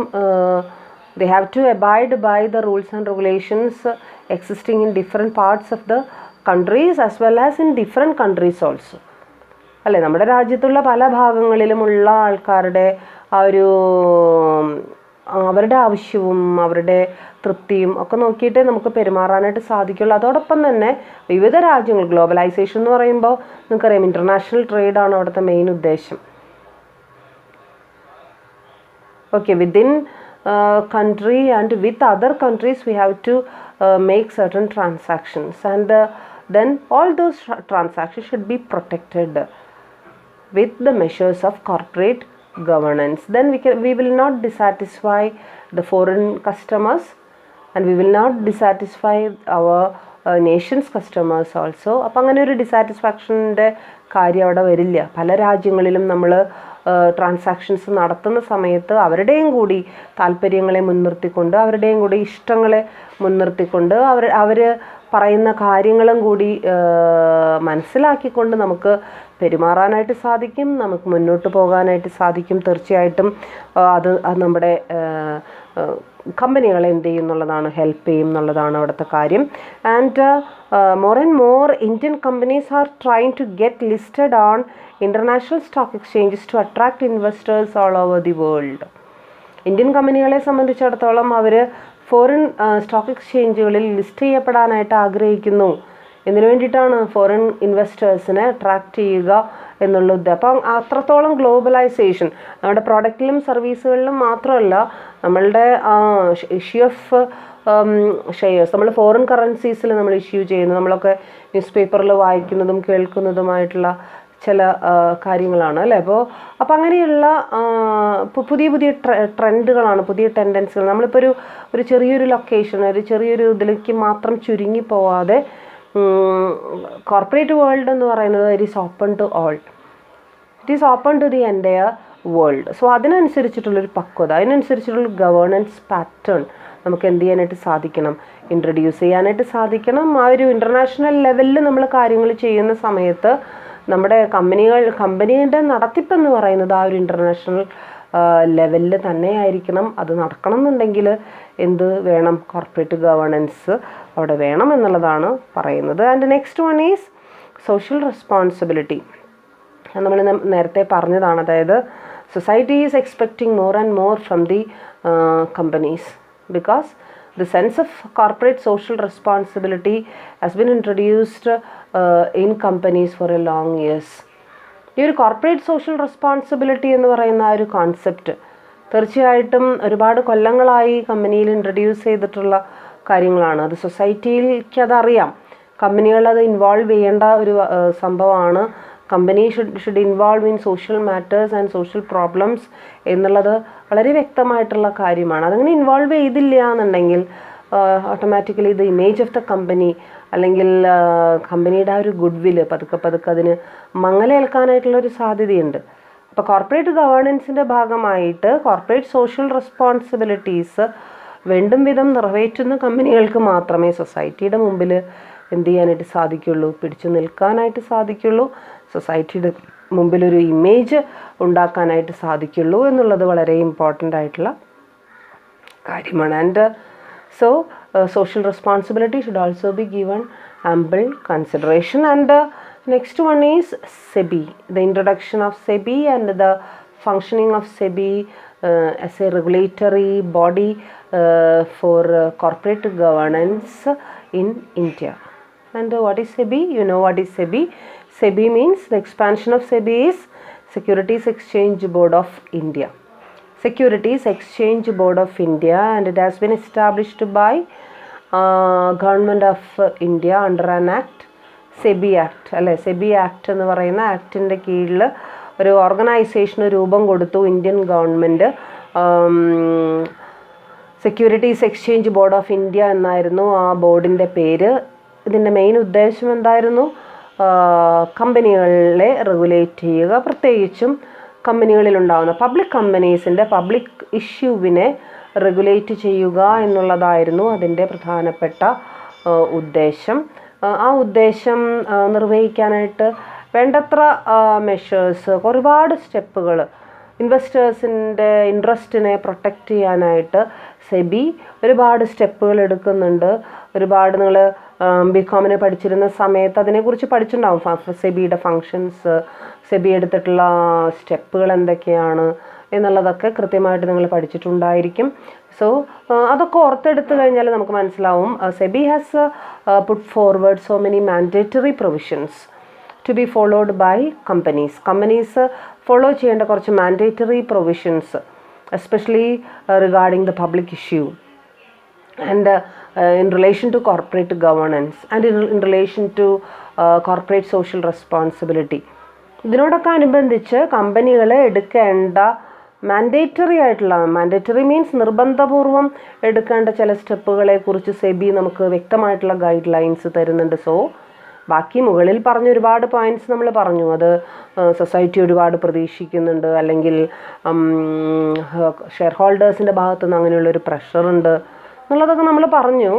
they have to abide by the rules and regulations existing in different parts of the countries as well as in different countries also അല്ലേ. നമ്മുടെ രാജ്യത്തുള്ള പല ഭാഗങ്ങളിലുമുള്ള ആൾക്കാരുടെ ആ ഒരു അവരുടെ ആവശ്യവും അവരുടെ തൃപ്തിയും ഒക്കെ നോക്കിയിട്ടേ നമുക്ക് പെരുമാറാനായിട്ട് സാധിക്കുള്ളൂ. അതോടൊപ്പം തന്നെ വിവിധ രാജ്യങ്ങൾ, ഗ്ലോബലൈസേഷൻ എന്ന് പറയുമ്പോൾ നിങ്ങൾക്കറിയാം ഇൻ്റർനാഷണൽ ട്രേഡാണ് അവിടുത്തെ മെയിൻ ഉദ്ദേശം. Okay, within country and with other countries we have to make certain transactions and then all those transactions should be protected with the measures of corporate governance. Then we will not dissatisfy the foreign customers and we will not dissatisfy our nation's customers also. അപ്പോൾ അങ്ങനെ ഒരു ഡിസാറ്റിസ്ഫാക്ഷൻ്റെ കാര്യം അവിടെ വരില്ല. പല രാജ്യങ്ങളിലും നമ്മൾ transactions നടത്തുന്ന സമയത്ത് അവരുടെയും കൂടി താല്പര്യങ്ങളെ മുൻനിർത്തിക്കൊണ്ട് അവരുടെയും കൂടി ഇഷ്ടങ്ങളെ മുൻനിർത്തിക്കൊണ്ട് അവർ പറയുന്ന കാര്യങ്ങളും കൂടി മനസ്സിലാക്കിക്കൊണ്ട് നമുക്ക് പെരുമാറാനായിട്ട് സാധിക്കും, നമുക്ക് മുന്നോട്ട് പോകാനായിട്ട് സാധിക്കും. തീർച്ചയായിട്ടും അത് നമ്മുടെ കമ്പനികളെ എന്ത് ചെയ്യും എന്നുള്ളതാണ്, ഹെൽപ്പ് ചെയ്യും എന്നുള്ളതാണ് അവിടുത്തെ കാര്യം. And more and more Indian companies are trying to get listed on international stock exchanges to attract investors all over the world. Indian കമ്പനികളെ സംബന്ധിച്ചിടത്തോളം അവർ ഫോറിൻ സ്റ്റോക്ക് എക്സ്ചേഞ്ചുകളിൽ ലിസ്റ്റ് ചെയ്യപ്പെടാനായിട്ട് ആഗ്രഹിക്കുന്നു. ഇതിനു വേണ്ടിയിട്ടാണ് ഫോറിൻ ഇൻവെസ്റ്റേഴ്സിനെ അട്രാക്റ്റ് ചെയ്യുക എന്നുള്ള ഉദ്ദേശം. അപ്പം അത്രത്തോളം ഗ്ലോബലൈസേഷൻ നമ്മുടെ പ്രോഡക്റ്റിലും സർവീസുകളിലും മാത്രമല്ല, നമ്മളുടെ ഇഷ്യൂ ഓഫ് ഷെയർസ് നമ്മൾ ഫോറിൻ കറൻസീസിൽ നമ്മൾ ഇഷ്യൂ ചെയ്യുന്നു. നമ്മളൊക്കെ ന്യൂസ് പേപ്പറിൽ വായിക്കുന്നതും കേൾക്കുന്നതുമായിട്ടുള്ള ചില കാര്യങ്ങളാണ് അല്ലേ. അപ്പോൾ അങ്ങനെയുള്ള പുതിയ പുതിയ ട്രെൻഡുകളാണ്, പുതിയ ടെൻഡൻസികൾ. നമ്മളിപ്പോൾ ഒരു ചെറിയൊരു ലൊക്കേഷൻ, ഒരു ചെറിയൊരു ഇതിലേക്ക് മാത്രം ചുരുങ്ങി പോവാതെ കോർപ്പറേറ്റ് വേൾഡ് എന്ന് പറയുന്നത് it is open to all, it is open to the entire world. So അതിനനുസരിച്ചിട്ടുള്ളൊരു പക്വത, അതിനനുസരിച്ചിട്ടുള്ള ഗവേണൻസ് പാറ്റേൺ നമുക്ക് എന്ത് ചെയ്യാനായിട്ട് സാധിക്കണം, ഇൻട്രൊഡ്യൂസ് ചെയ്യാനായിട്ട് സാധിക്കണം. ആ ഒരു ഇൻ്റർനാഷണൽ ലെവലിൽ നമ്മൾ കാര്യങ്ങൾ ചെയ്യുന്ന സമയത്ത് നമ്മുടെ കമ്പനിയുടെ നടത്തിപ്പെന്ന് പറയുന്നത് ആ ഒരു ഇൻ്റർനാഷണൽ ലെവലിൽ തന്നെ ആയിരിക്കണം. അത് നടക്കണം എന്നുണ്ടെങ്കിൽ എന്ത് വേണം, കോർപ്പറേറ്റ് ഗവേണൻസ് അവിടെ വേണം എന്നുള്ളതാണ് പറയുന്നത്. And next one is social responsibility. നമ്മൾ നേരത്തെ പറഞ്ഞതാണ്, അതായത് society is expecting more and more from the companies because the sense of corporate social responsibility has been introduced in companies for a long years. ഈ ഒരു corporate social responsibility എന്ന് പറയുന്ന ആ ഒരു കോൺസെപ്റ്റ് തീർച്ചയായിട്ടും ഒരുപാട് കൊല്ലങ്ങളായി കമ്പനിയിൽ ഇൻട്രൊഡ്യൂസ് ചെയ്തിട്ടുള്ള കാര്യങ്ങളാണ്. അത് സൊസൈറ്റിയിലേക്ക് അതറിയാം, കമ്പനികൾ അത് ഇൻവോൾവ് ചെയ്യേണ്ട ഒരു സംഭവമാണ്. Company should involve in social matters and social problems എന്നുള്ളത് വളരെ വ്യക്തമായിട്ടുള്ള കാര്യമാണ്. അതങ്ങനെ ഇൻവോൾവ് ചെയ്തില്ല എന്നുണ്ടെങ്കിൽ automatically the image of the company അല്ലെങ്കിൽ കമ്പനിയുടെ ആ ഒരു ഗുഡ് വില്ല് പതുക്കെ അതിന് മങ്ങലേൽക്കാനായിട്ടുള്ളൊരു സാധ്യതയുണ്ട്. അപ്പോൾ കോർപ്പറേറ്റ് ഗവേണൻസിൻ്റെ ഭാഗമായിട്ട് കോർപ്പറേറ്റ് സോഷ്യൽ റെസ്പോൺസിബിലിറ്റീസ് വേണ്ടും വിധം നിറവേറ്റുന്ന കമ്പനികൾക്ക് മാത്രമേ സൊസൈറ്റിയുടെ മുമ്പിൽ എന്ത് ചെയ്യാനായിട്ട് സാധിക്കുള്ളൂ, പിടിച്ചു നിൽക്കാനായിട്ട് സാധിക്കുള്ളൂ, സൊസൈറ്റിയുടെ മുമ്പിലൊരു ഇമേജ് ഉണ്ടാക്കാനായിട്ട് സാധിക്കുള്ളൂ എന്നുള്ളത് വളരെ ഇമ്പോർട്ടൻ്റ് ആയിട്ടുള്ള കാര്യമാണ്. And so social responsibility should also be given ample consideration. And next one is SEBI, the introduction of SEBI and the functioning of SEBI as a regulatory body for corporate governance in India. And what is SEBI? You know what is SEBI? SEBI means the expansion of SEBI is Securities Exchange Board of India. Securities Exchange Board of India, and it has been established by Government of India under an act, SEBI Act. അല്ലേ, SEBI Act എന്ന് പറയുന്ന ആക്ടിൻ്റെ കീഴിൽ ഒരു ഓർഗനൈസേഷന് രൂപം കൊടുത്തു Indian government. Securities exchange board of India എന്നായിരുന്നു ആ ബോർഡിൻ്റെ പേര്. ഇതിൻ്റെ മെയിൻ ഉദ്ദേശം എന്തായിരുന്നു? കമ്പനികളെ റെഗുലേറ്റ് ചെയ്യുക, പ്രത്യേകിച്ചും കമ്പനികളിലുണ്ടാകുന്ന പബ്ലിക് കമ്പനീസിൻ്റെ പബ്ലിക് ഇഷ്യൂവിനെ റെഗുലേറ്റ് ചെയ്യുക എന്നുള്ളതായിരുന്നു അതിൻ്റെ പ്രധാനപ്പെട്ട ഉദ്ദേശം. ആ ഉദ്ദേശം നിർവഹിക്കാനായിട്ട് വേണ്ടത്ര മെഷേഴ്സ്, ഒരുപാട് സ്റ്റെപ്പുകൾ, ഇൻവെസ്റ്റേഴ്സിൻ്റെ ഇൻട്രസ്റ്റിനെ പ്രൊട്ടക്റ്റ് ചെയ്യാനായിട്ട് സെബി ഒരുപാട് സ്റ്റെപ്പുകൾ എടുക്കുന്നുണ്ട്. ഒരുപാട് നിങ്ങൾ ബികോമിന് പഠിച്ചിരുന്ന സമയത്ത് അതിനെക്കുറിച്ച് പഠിച്ചിട്ടുണ്ടാവും. സെബിയുടെ ഫങ്ഷൻസ്, സെബി എടുത്തിട്ടുള്ള സ്റ്റെപ്പുകൾ എന്തൊക്കെയാണ് എന്നുള്ളതൊക്കെ കൃത്യമായിട്ട് നിങ്ങൾ പഠിച്ചിട്ടുണ്ടായിരിക്കും. സോ അതൊക്കെ ഓർത്തെടുത്ത് കഴിഞ്ഞാൽ നമുക്ക് മനസ്സിലാവും, SEBI has put forward so many mandatory provisions to be followed by companies. Companies follow ചെയ്യേണ്ട കുറച്ച് mandatory provisions, especially regarding the public issue and in relation to corporate governance and in relation to corporate social responsibility. ഇതിനോടൊക്കെ അനുബന്ധിച്ച് കമ്പനികൾ എടുക്കേണ്ട mandatory means നിർബന്ധപൂർവം എടുക്കേണ്ട ചില സ്റ്റെപ്പുകളെ കുറിച്ച് സെബി നമുക്ക് വ്യക്തമായിട്ടുള്ള ഗൈഡ് ലൈൻസ് തരുന്നുണ്ട്. സോ ബാക്കി മുകളിൽ പറഞ്ഞ ഒരുപാട് പോയിന്റ്സ് നമ്മൾ പറഞ്ഞു, അത് സൊസൈറ്റി ഒരുപാട് പ്രതീക്ഷിക്കുന്നുണ്ട്, അല്ലെങ്കിൽ ഷെയർ ഹോൾഡേഴ്സിൻ്റെ ഭാഗത്തുനിന്ന് അങ്ങനെയുള്ളൊരു പ്രഷറുണ്ട് എന്നുള്ളതൊക്കെ നമ്മൾ പറഞ്ഞു.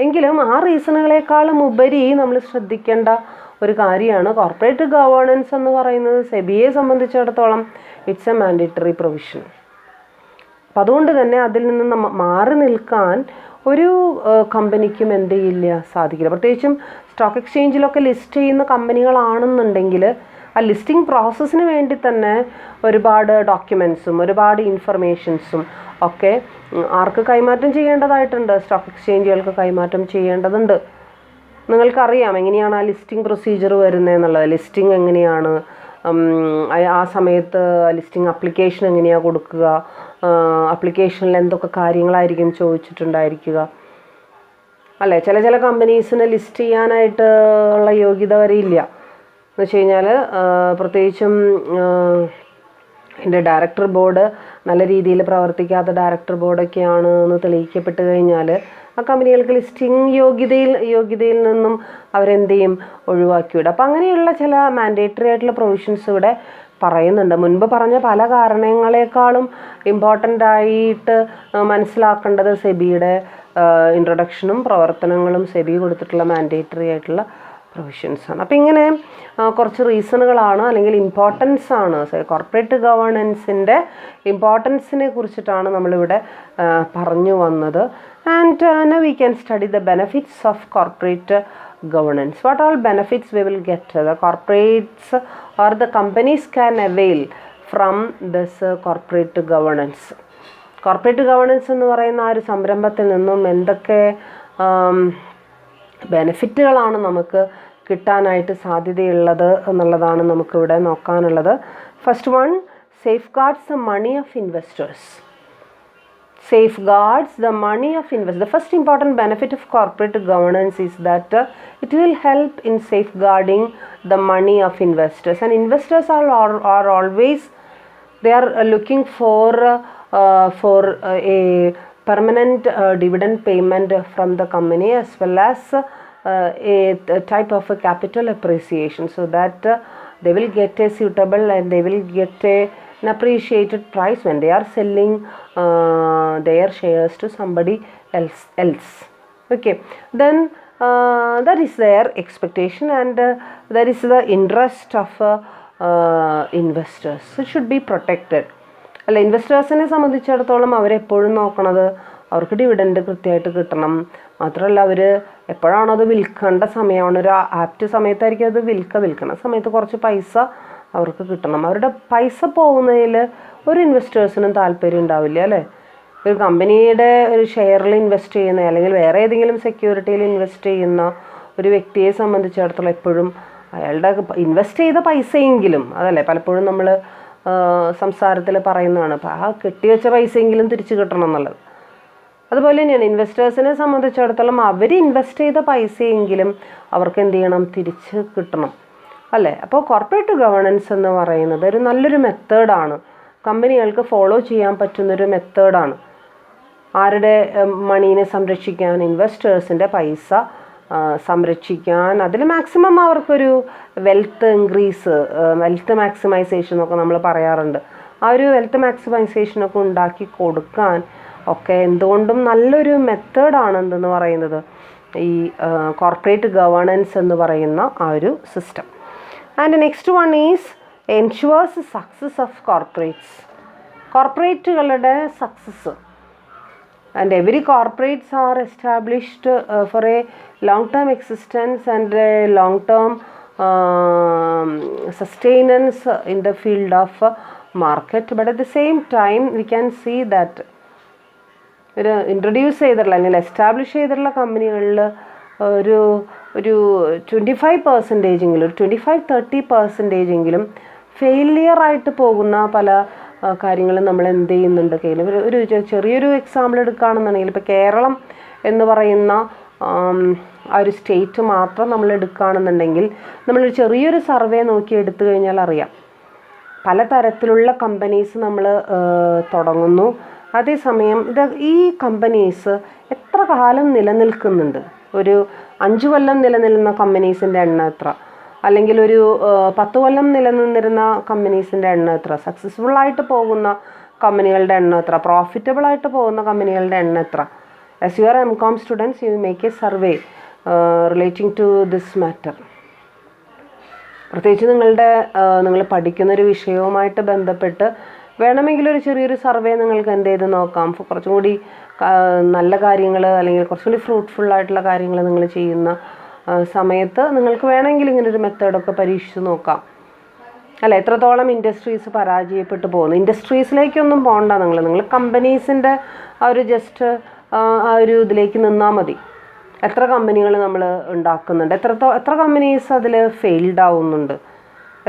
എങ്കിലും ആ റീസണുകളെക്കാളും ഉപരി നമ്മൾ ശ്രദ്ധിക്കേണ്ട ഒരു കാര്യമാണ് കോർപ്പറേറ്റ് ഗവേണൻസ് എന്ന് പറയുന്നത്. സെബിയെ സംബന്ധിച്ചിടത്തോളം ഇറ്റ്സ് എ മാൻഡേറ്ററി പ്രൊവിഷൻ. അപ്പം അതുകൊണ്ട് തന്നെ അതിൽ നിന്ന് മാറി നിൽക്കാൻ ഒരു കമ്പനിക്കും എന്ത് ചെയ്യില്ല, സാധിക്കില്ല. പ്രത്യേകിച്ചും സ്റ്റോക്ക് എക്സ്ചേഞ്ചിലൊക്കെ ലിസ്റ്റ് ചെയ്യുന്ന കമ്പനികളാണെന്നുണ്ടെങ്കിൽ ആ ലിസ്റ്റിംഗ് പ്രോസസ്സിന് വേണ്ടി തന്നെ ഒരുപാട് ഡോക്യുമെൻസും ഒരുപാട് ഇൻഫർമേഷൻസും ഒക്കെ ആർക്ക് കൈമാറ്റം ചെയ്യേണ്ടതായിട്ടുണ്ട്, സ്റ്റോക്ക് എക്സ്ചേഞ്ചുകൾക്ക് കൈമാറ്റം ചെയ്യേണ്ടതുണ്ട്. നിങ്ങൾക്കറിയാം എങ്ങനെയാണ് ആ ലിസ്റ്റിംഗ് പ്രൊസീജിയർ വരുന്നതെന്നുള്ളത്. ലിസ്റ്റിംഗ് എങ്ങനെയാണ്, ആ സമയത്ത് ലിസ്റ്റിംഗ് അപ്ലിക്കേഷൻ എങ്ങനെയാണ് കൊടുക്കുക, അപ്ലിക്കേഷനിൽ എന്തൊക്കെ കാര്യങ്ങളായിരിക്കും ചോദിച്ചിട്ടുണ്ടായിരിക്കുക, അല്ലേ. ചില കമ്പനീസിന് ലിസ്റ്റ് ചെയ്യാനായിട്ട് ഉള്ള യോഗ്യത വരെ ഇല്ല എന്ന് വെച്ച് കഴിഞ്ഞാൽ, പ്രത്യേകിച്ചും എൻ്റെ ഡയറക്ടർ ബോർഡ് നല്ല രീതിയിൽ പ്രവർത്തിക്കാത്ത ഡയറക്ടർ ബോർഡൊക്കെയാണ് എന്ന് തെളിയിക്കപ്പെട്ട് കഴിഞ്ഞാൽ ആ കമ്പനികൾക്ക് ലിസ്റ്റിംഗ് യോഗ്യതയിൽ നിന്നും അവരെന്ത് ചെയ്യും, ഒഴിവാക്കിവിടും. അപ്പോൾ അങ്ങനെയുള്ള ചില മാൻഡേറ്ററി ആയിട്ടുള്ള പ്രൊവിഷൻസ് ഇവിടെ പറയുന്നുണ്ട്. മുൻപ് പറഞ്ഞ പല കാരണങ്ങളെക്കാളും ഇമ്പോർട്ടൻ്റ് ആയിട്ട് മനസ്സിലാക്കേണ്ടത് സെബിയുടെ ഇൻട്രൊഡക്ഷനും പ്രവർത്തനങ്ങളും സെബി കൊടുത്തിട്ടുള്ള മാൻഡേറ്ററി ആയിട്ടുള്ള പ്രൊവിഷൻസാണ്. അപ്പോൾ ഇങ്ങനെ കുറച്ച് റീസണുകളാണ് അല്ലെങ്കിൽ ഇമ്പോർട്ടൻസ് ആണ്, കോർപ്പറേറ്റ് ഗവേണൻസിൻ്റെ ഇമ്പോർട്ടൻസിനെ കുറിച്ചിട്ടാണ് നമ്മളിവിടെ പറഞ്ഞു വന്നത്. And now we can study the benefits of corporate governance. What all benefits we will get? The corporates or the companies can avail from this corporate governance. Corporate governance എന്ന് പറയുന്ന ആ ഒരു സംരംഭത്തിൽ നിന്നും എന്തൊക്കെ ബെനിഫിറ്റുകളാണ് നമുക്ക് കിട്ടാനായിട്ട് സാധ്യതയുള്ളത് എന്നുള്ളതാണ് നമുക്കിവിടെ നോക്കാനുള്ളത്. First one, safeguards the money of investors. Safeguards the money of investors. The first important benefit of corporate governance is that it will help in safeguarding the money of investors. And investors are always, they are looking for a permanent dividend payment from the company, as well as a type of a capital appreciation, so that they will get a suitable and they will get an appreciated price when they are selling their shares to somebody else. Okay, then that is their expectation, and that is the interest of investors. It should be protected. അല്ല, ഇൻവെസ്റ്റേഴ്സിനെ സംബന്ധിച്ചിടത്തോളം അവരെപ്പോഴും നോക്കണത് അവർക്ക് dividend കൃത്യമായിട്ട് കിട്ടണം. മാത്രമല്ല അവർ എപ്പോഴാണോ അത് വിൽക്കേണ്ട സമയമാണ്, ഒരു ആപ്റ്റ് സമയത്തായിരിക്കും അത് വിൽക്കണ സമയത്ത് കുറച്ച് പൈസ അവർക്ക് കിട്ടണം. അവരുടെ പൈസ പോകുന്നതിൽ ഒരു ഇൻവെസ്റ്റേഴ്സിനും താല്പര്യം ഉണ്ടാവില്ല അല്ലേ. ഒരു കമ്പനിയുടെ ഒരു ഷെയറിൽ ഇൻവെസ്റ്റ് ചെയ്യുന്ന അല്ലെങ്കിൽ വേറെ ഏതെങ്കിലും സെക്യൂരിറ്റിയിൽ ഇൻവെസ്റ്റ് ചെയ്യുന്ന ഒരു വ്യക്തിയെ സംബന്ധിച്ചിടത്തോളം എപ്പോഴും അയാളുടെ ഇൻവെസ്റ്റ് ചെയ്ത പൈസയെങ്കിലും, അതല്ലേ പലപ്പോഴും നമ്മൾ സംസാരത്തിൽ പറയുന്നതാണ്, അപ്പോൾ ആ കെട്ടിവെച്ച പൈസയെങ്കിലും തിരിച്ച് കിട്ടണം എന്നുള്ളത്. അതുപോലെ തന്നെയാണ് ഇൻവെസ്റ്റേഴ്സിനെ സംബന്ധിച്ചിടത്തോളം അവർ ഇൻവെസ്റ്റ് ചെയ്ത പൈസയെങ്കിലും അവർക്ക് എന്ത് ചെയ്യണം, തിരിച്ച് കിട്ടണം അല്ലേ. അപ്പോൾ കോർപ്പറേറ്റ് ഗവേണൻസ് എന്ന് പറയുന്നത് ഒരു നല്ലൊരു മെത്തേഡാണ്, കമ്പനികൾക്ക് ഫോളോ ചെയ്യാൻ പറ്റുന്നൊരു മെത്തേഡാണ്. ആരുടെ മണീനെ സംരക്ഷിക്കാൻ, ഇൻവെസ്റ്റേഴ്സിൻ്റെ പൈസ സംരക്ഷിക്കാൻ, അതിൽ മാക്സിമം അവർക്കൊരു വെൽത്ത് ഇൻക്രീസ്, വെൽത്ത് മാക്സിമൈസേഷൻ എന്നൊക്കെ നമ്മൾ പറയാറുണ്ട്. ആ ഒരു വെൽത്ത് മാക്സിമൈസേഷനൊക്കെ ഉണ്ടാക്കി കൊടുക്കാൻ ഒക്കെ എന്തുകൊണ്ടും നല്ലൊരു മെത്തേഡാണ് എന്തെന്ന് പറയുന്നത് ഈ കോർപ്പറേറ്റ് ഗവേണൻസ് എന്ന് പറയുന്ന ആ ഒരു system. And next one is ensures success of corporates. കോർപ്പറേറ്റുകളുടെ success. And every corporates are established for a long-term existence and a long-term sustenance in the field of market. But at the same time, we can see that ഒരു introduce ചെയ്തിട്ടുള്ള അല്ലെങ്കിൽ establish ചെയ്തിട്ടുള്ള കമ്പനികളിൽ ഒരു 25% ഒരു 25-30% ഫെയിലിയറായിട്ട് പോകുന്ന പല കാര്യങ്ങളും നമ്മൾ എന്ത് ചെയ്യുന്നുണ്ട് കയ്യിൽ. ഒരു ചെറിയൊരു എക്സാമ്പിൾ എടുക്കുകയാണെന്നുണ്ടെങ്കിൽ ഇപ്പോൾ കേരളം എന്ന് പറയുന്ന ആ ഒരു സ്റ്റേറ്റ് മാത്രം നമ്മൾ എടുക്കുകയാണെന്നുണ്ടെങ്കിൽ നമ്മളൊരു ചെറിയൊരു സർവേ നോക്കി എടുത്തു കഴിഞ്ഞാൽ അറിയാം പലതരത്തിലുള്ള കമ്പനീസ് നമ്മൾ തുടങ്ങുന്നു. അതേസമയം ഈ കമ്പനീസ് എത്ര കാലം നിലനിൽക്കുന്നുണ്ട്, ഒരു 5 കൊല്ലം നിലനിൽക്കുന്ന കമ്പനീസിൻ്റെ എണ്ണം എത്ര, അല്ലെങ്കിൽ ഒരു 10 കൊല്ലം നിലനിന്നിരുന്ന കമ്പനീസിൻ്റെ എണ്ണം എത്ര, സക്സസ്ഫുള്ളായിട്ട് പോകുന്ന കമ്പനികളുടെ എണ്ണം എത്ര, പ്രോഫിറ്റബിളായിട്ട് പോകുന്ന കമ്പനികളുടെ എണ്ണം എത്ര. As you are Mcom students, you make a survey relating to this matter. പ്രത്യേകിച്ച് നിങ്ങൾ പഠിക്കുന്നൊരു വിഷയവുമായിട്ട് ബന്ധപ്പെട്ട് വേണമെങ്കിൽ ഒരു ചെറിയൊരു സർവേ നിങ്ങൾക്ക് എന്ത് ചെയ്ത് നോക്കാം. കുറച്ചും കൂടി നല്ല കാര്യങ്ങൾ അല്ലെങ്കിൽ കുറച്ചും കൂടി ഫ്രൂട്ട്ഫുള്ളായിട്ടുള്ള കാര്യങ്ങൾ നിങ്ങൾ ചെയ്യുന്ന സമയത്ത് നിങ്ങൾക്ക് വേണമെങ്കിൽ ഇങ്ങനൊരു മെത്തേഡൊക്കെ പരീക്ഷിച്ച് നോക്കാം അല്ല. എത്രത്തോളം ഇൻഡസ്ട്രീസ് പരാജയപ്പെട്ടു പോകുന്നു. ഇൻഡസ്ട്രീസിലേക്കൊന്നും പോകണ്ട, നിങ്ങൾ കമ്പനീസിൻ്റെ ആ ഒരു ജസ്റ്റ് ആ ഒരു ഇതിലേക്ക് നിന്നാൽ മതി. എത്ര കമ്പനികൾ നമ്മൾ ഉണ്ടാക്കുന്നുണ്ട്, എത്ര കമ്പനീസ് അതിൽ ഫെയിൽഡ് ആവുന്നുണ്ട്,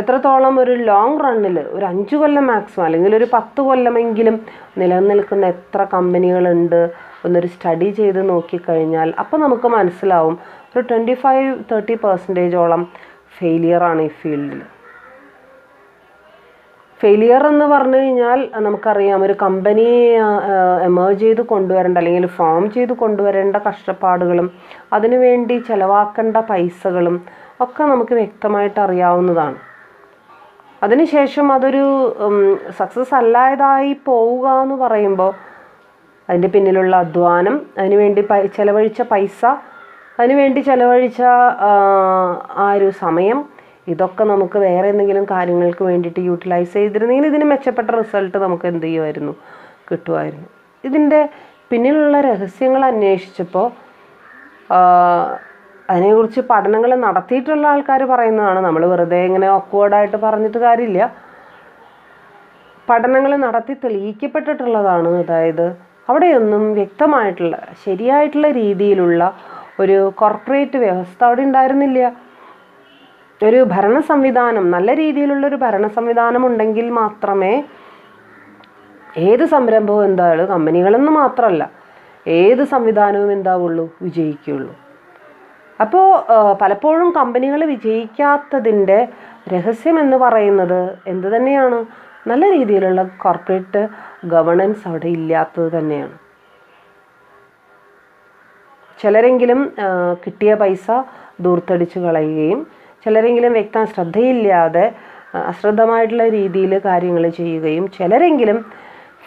എത്രത്തോളം ഒരു ലോങ് റണ്ണിൽ ഒരു 5 കൊല്ലം മാക്സിമം അല്ലെങ്കിൽ ഒരു 10 കൊല്ലമെങ്കിലും നിലനിൽക്കുന്ന എത്ര കമ്പനികളുണ്ട് എന്നൊരു സ്റ്റഡി ചെയ്ത് നോക്കിക്കഴിഞ്ഞാൽ അപ്പോൾ നമുക്ക് മനസ്സിലാവും ഒരു 25-30% ഫെയിലിയറാണ് ഈ ഫീൽഡിൽ. ഫെയിലിയർ എന്ന് പറഞ്ഞു കഴിഞ്ഞാൽ നമുക്കറിയാം, ഒരു കമ്പനി എമേർജ് ചെയ്ത് കൊണ്ടുവരേണ്ട അല്ലെങ്കിൽ ഫോം ചെയ്ത് കൊണ്ടുവരേണ്ട കഷ്ടപ്പാടുകളും അതിനുവേണ്ടി ചിലവാക്കേണ്ട പൈസകളും ഒക്കെ നമുക്ക് വ്യക്തമായിട്ട് അറിയാവുന്നതാണ്. അതിനുശേഷം അതൊരു സക്സസ് അല്ലാതായി പോവുക എന്ന് പറയുമ്പോൾ അതിൻ്റെ പിന്നിലുള്ള അധ്വാനം, അതിനുവേണ്ടി ചിലവഴിച്ച പൈസ, അതിനുവേണ്ടി ചിലവഴിച്ച ആ ഒരു സമയം, ഇതൊക്കെ നമുക്ക് വേറെ എന്തെങ്കിലും കാര്യങ്ങൾക്ക് വേണ്ടിയിട്ട് യൂട്ടിലൈസ് ചെയ്തിരുന്നെങ്കിൽ ഇതിന് മെച്ചപ്പെട്ട റിസൾട്ട് നമുക്ക് എന്ത് ചെയ്യുമായിരുന്നു, കിട്ടുമായിരുന്നു. ഇതിൻ്റെ പിന്നിലുള്ള രഹസ്യങ്ങൾ അന്വേഷിച്ചപ്പോൾ അതിനെക്കുറിച്ച് പഠനങ്ങൾ നടത്തിയിട്ടുള്ള ആൾക്കാർ പറയുന്നതാണ്. നമ്മൾ വെറുതെ ഇങ്ങനെ ഓക്വേർഡായിട്ട് പറഞ്ഞിട്ട് കാര്യമില്ല. പഠനങ്ങൾ നടത്തി തെളിയിക്കപ്പെട്ടിട്ടുള്ളതാണ്. അതായത് അവിടെയൊന്നും വ്യക്തമായിട്ടുള്ള ശരിയായിട്ടുള്ള രീതിയിലുള്ള ഒരു കോർപ്പറേറ്റ് വ്യവസ്ഥ അവിടെ ഉണ്ടായിരുന്നില്ല. ഒരു ഭരണ സംവിധാനം, നല്ല രീതിയിലുള്ളൊരു ഭരണ സംവിധാനം ഉണ്ടെങ്കിൽ മാത്രമേ ഏത് സംരംഭവും എന്തായാലും, കമ്പനികളെന്ന് മാത്രമല്ല ഏത് സംവിധാനവും എന്താവുള്ളൂ, വിജയിക്കുകയുള്ളൂ. അപ്പോൾ പലപ്പോഴും കമ്പനികൾ വിജയിക്കാത്തതിൻ്റെ രഹസ്യം എന്ന് പറയുന്നത് എന്ത് തന്നെയാണ്? നല്ല രീതിയിലുള്ള കോർപ്പറേറ്റ് ഗവേണൻസ് അവിടെ ഇല്ലാത്തത് തന്നെയാണ്. ചിലരെങ്കിലും കിട്ടിയ പൈസ ദൂർത്തടിച്ച് കളയുകയും ചിലരെങ്കിലും ശ്രദ്ധയില്ലാതെ അശ്രദ്ധമായിട്ടുള്ള രീതിയിൽ കാര്യങ്ങൾ ചെയ്യുകയും ചിലരെങ്കിലും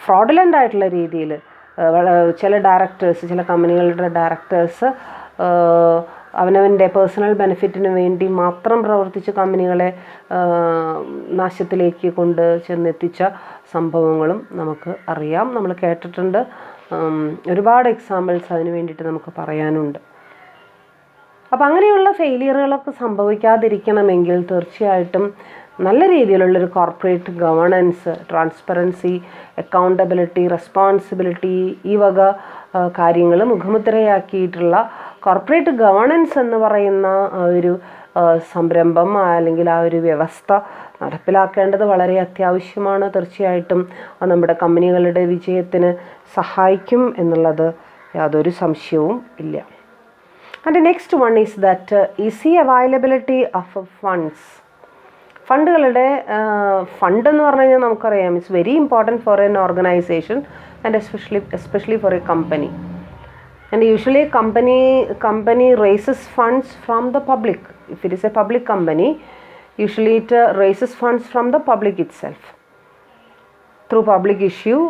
ഫ്രോഡുലൻ്റ് ആയിട്ടുള്ള രീതിയിൽ ചില ഡയറക്ടേഴ്സ്, ചില കമ്പനികളുടെ ഡയറക്ടേഴ്സ് അവനവൻ്റെ പേഴ്സണൽ ബെനിഫിറ്റിന് വേണ്ടി മാത്രം പ്രവർത്തിച്ച് കമ്പനികളെ നാശത്തിലേക്ക് കൊണ്ട് ചെന്നെത്തിച്ച സംഭവങ്ങളും നമുക്ക് അറിയാം, നമ്മൾ കേട്ടിട്ടുണ്ട്. ഒരുപാട് എക്സാമ്പിൾസ് അതിന് വേണ്ടിയിട്ട് നമുക്ക് പറയാനുണ്ട്. അപ്പോൾ അങ്ങനെയുള്ള ഫെയിലിയറുകളൊക്കെ സംഭവിക്കാതിരിക്കണമെങ്കിൽ തീർച്ചയായിട്ടും നല്ല രീതിയിലുള്ളൊരു corporate governance, transparency, accountability, responsibility, ഈ വക കാര്യങ്ങൾ മുഖമുദ്രയാക്കിയിട്ടുള്ള കോർപ്പറേറ്റ് ഗവേണൻസ് എന്ന് പറയുന്ന ഒരു സംരംഭം അല്ലെങ്കിൽ ആ ഒരു വ്യവസ്ഥ നടപ്പിലാക്കേണ്ടത് വളരെ അത്യാവശ്യമാണ്. തീർച്ചയായിട്ടും നമ്മുടെ കമ്പനികളുടെ വിജയത്തിന് സഹായിക്കും എന്നുള്ളത് യാതൊരു സംശയവും ഇല്ല. And the next one is that easy availability of funds. ഫണ്ടുകളുടെ ഫണ്ട് എന്ന് പറഞ്ഞു കഴിഞ്ഞാൽ നമുക്കറിയാം, it's very important for an organisation and especially for a company. And usually company raises funds from the public. If it is a public company, usually it raises funds from the public itself. Through public issue,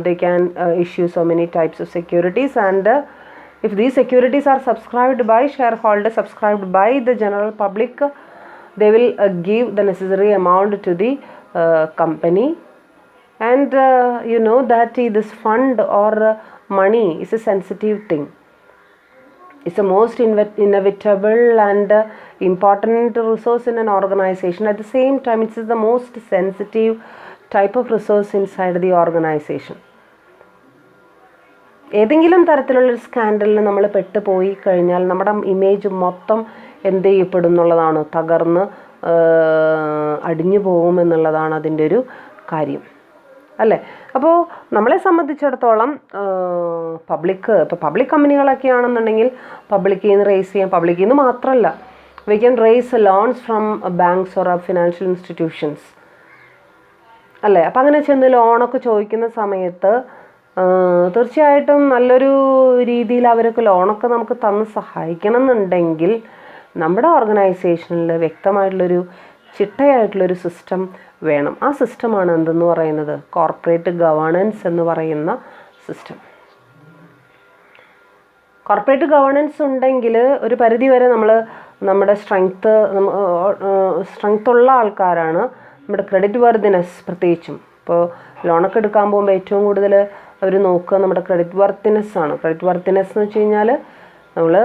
they can issue so many types of securities, and if these securities are subscribed by shareholders, subscribed by the general public, they will give the necessary amount to the company. And you know that this fund or money is a sensitive thing. It's the most inevitable and important resource in an organization. At the same time, it is the most sensitive type of resource inside the organization. ഏതെങ്കിലും തരത്തിലുള്ളൊരു സ്കാൻഡലിൽ നമ്മൾ പെട്ടുപോയി കഴിഞ്ഞാൽ നമ്മുടെ image മൊത്തം എന്ത് ചെയ്യപ്പെടും എന്നുള്ളതാണ്, തകർന്ന് അടിഞ്ഞു പോകുമെന്നുള്ളതാണ് അതിൻ്റെ ഒരു കാര്യം, അല്ലേ? അപ്പോൾ നമ്മളെ സംബന്ധിച്ചിടത്തോളം ഇപ്പോൾ പബ്ലിക് കമ്പനികളൊക്കെ ആണെന്നുണ്ടെങ്കിൽ പബ്ലിക്കിൽ നിന്ന് റേസ് ചെയ്യാം. പബ്ലിക്കിൽ നിന്ന് മാത്രമല്ല, we can raise loans from banks or financial institutions, അല്ലേ? അപ്പം അങ്ങനെ ചെന്ന് ലോണൊക്കെ ചോദിക്കുന്ന സമയത്ത് തീർച്ചയായിട്ടും നല്ലൊരു രീതിയിൽ അവർക്ക് ലോണൊക്കെ നമുക്ക് തന്ന് സഹായിക്കണം എന്നുണ്ടെങ്കിൽ നമ്മുടെ ഓർഗനൈസേഷനിൽ വ്യക്തമായിട്ടുള്ളൊരു ചിട്ടയായിട്ടുള്ളൊരു സിസ്റ്റം വേണം. ആ സിസ്റ്റമാണ് എന്തെന്ന് പറയുന്നത്, കോർപ്പറേറ്റ് ഗവേണൻസ് എന്ന് പറയുന്ന സിസ്റ്റം. കോർപ്പറേറ്റ് ഗവേണൻസ് ഉണ്ടെങ്കിൽ ഒരു പരിധിവരെ നമ്മുടെ സ്ട്രെങ്ത് ഉള്ള ആൾക്കാരാണ്. നമ്മുടെ ക്രെഡിറ്റ് വർത്തിനെസ്, പ്രത്യേകിച്ചും ഇപ്പോൾ ലോണൊക്കെ എടുക്കാൻ പോകുമ്പോൾ ഏറ്റവും കൂടുതൽ അവർ നോക്കുക നമ്മുടെ ക്രെഡിറ്റ് വർത്തിനെസ് ആണ്. ക്രെഡിറ്റ് വർത്തിനെസ് എന്ന് വെച്ച് കഴിഞ്ഞാൽ നമ്മൾ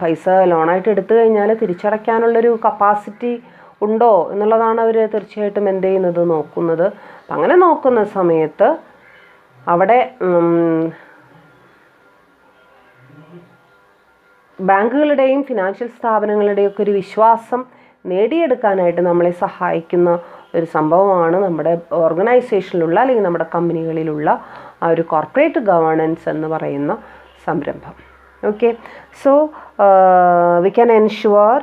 പൈസ ലോണായിട്ട് എടുത്തു കഴിഞ്ഞാൽ തിരിച്ചടയ്ക്കാനുള്ളൊരു കപ്പാസിറ്റി ഉണ്ടോ എന്നുള്ളതാണ് അവർ തീർച്ചയായിട്ടും എന്ത് ചെയ്യുന്നത്, നോക്കുന്നത്. അപ്പം അങ്ങനെ നോക്കുന്ന സമയത്ത് അവിടെ ബാങ്കുകളുടെയും ഫിനാൻഷ്യൽ സ്ഥാപനങ്ങളുടെയും ഒക്കെ ഒരു വിശ്വാസം നേടിയെടുക്കാനായിട്ട് നമ്മളെ സഹായിക്കുന്ന ഒരു സംഭവമാണ് നമ്മുടെ ഓർഗനൈസേഷനിലുള്ള അല്ലെങ്കിൽ നമ്മുടെ കമ്പനികളിലുള്ള ആ ഒരു കോർപ്പറേറ്റ് ഗവേണൻസ് എന്ന് പറയുന്ന സംരംഭം. Okay, so we can ensure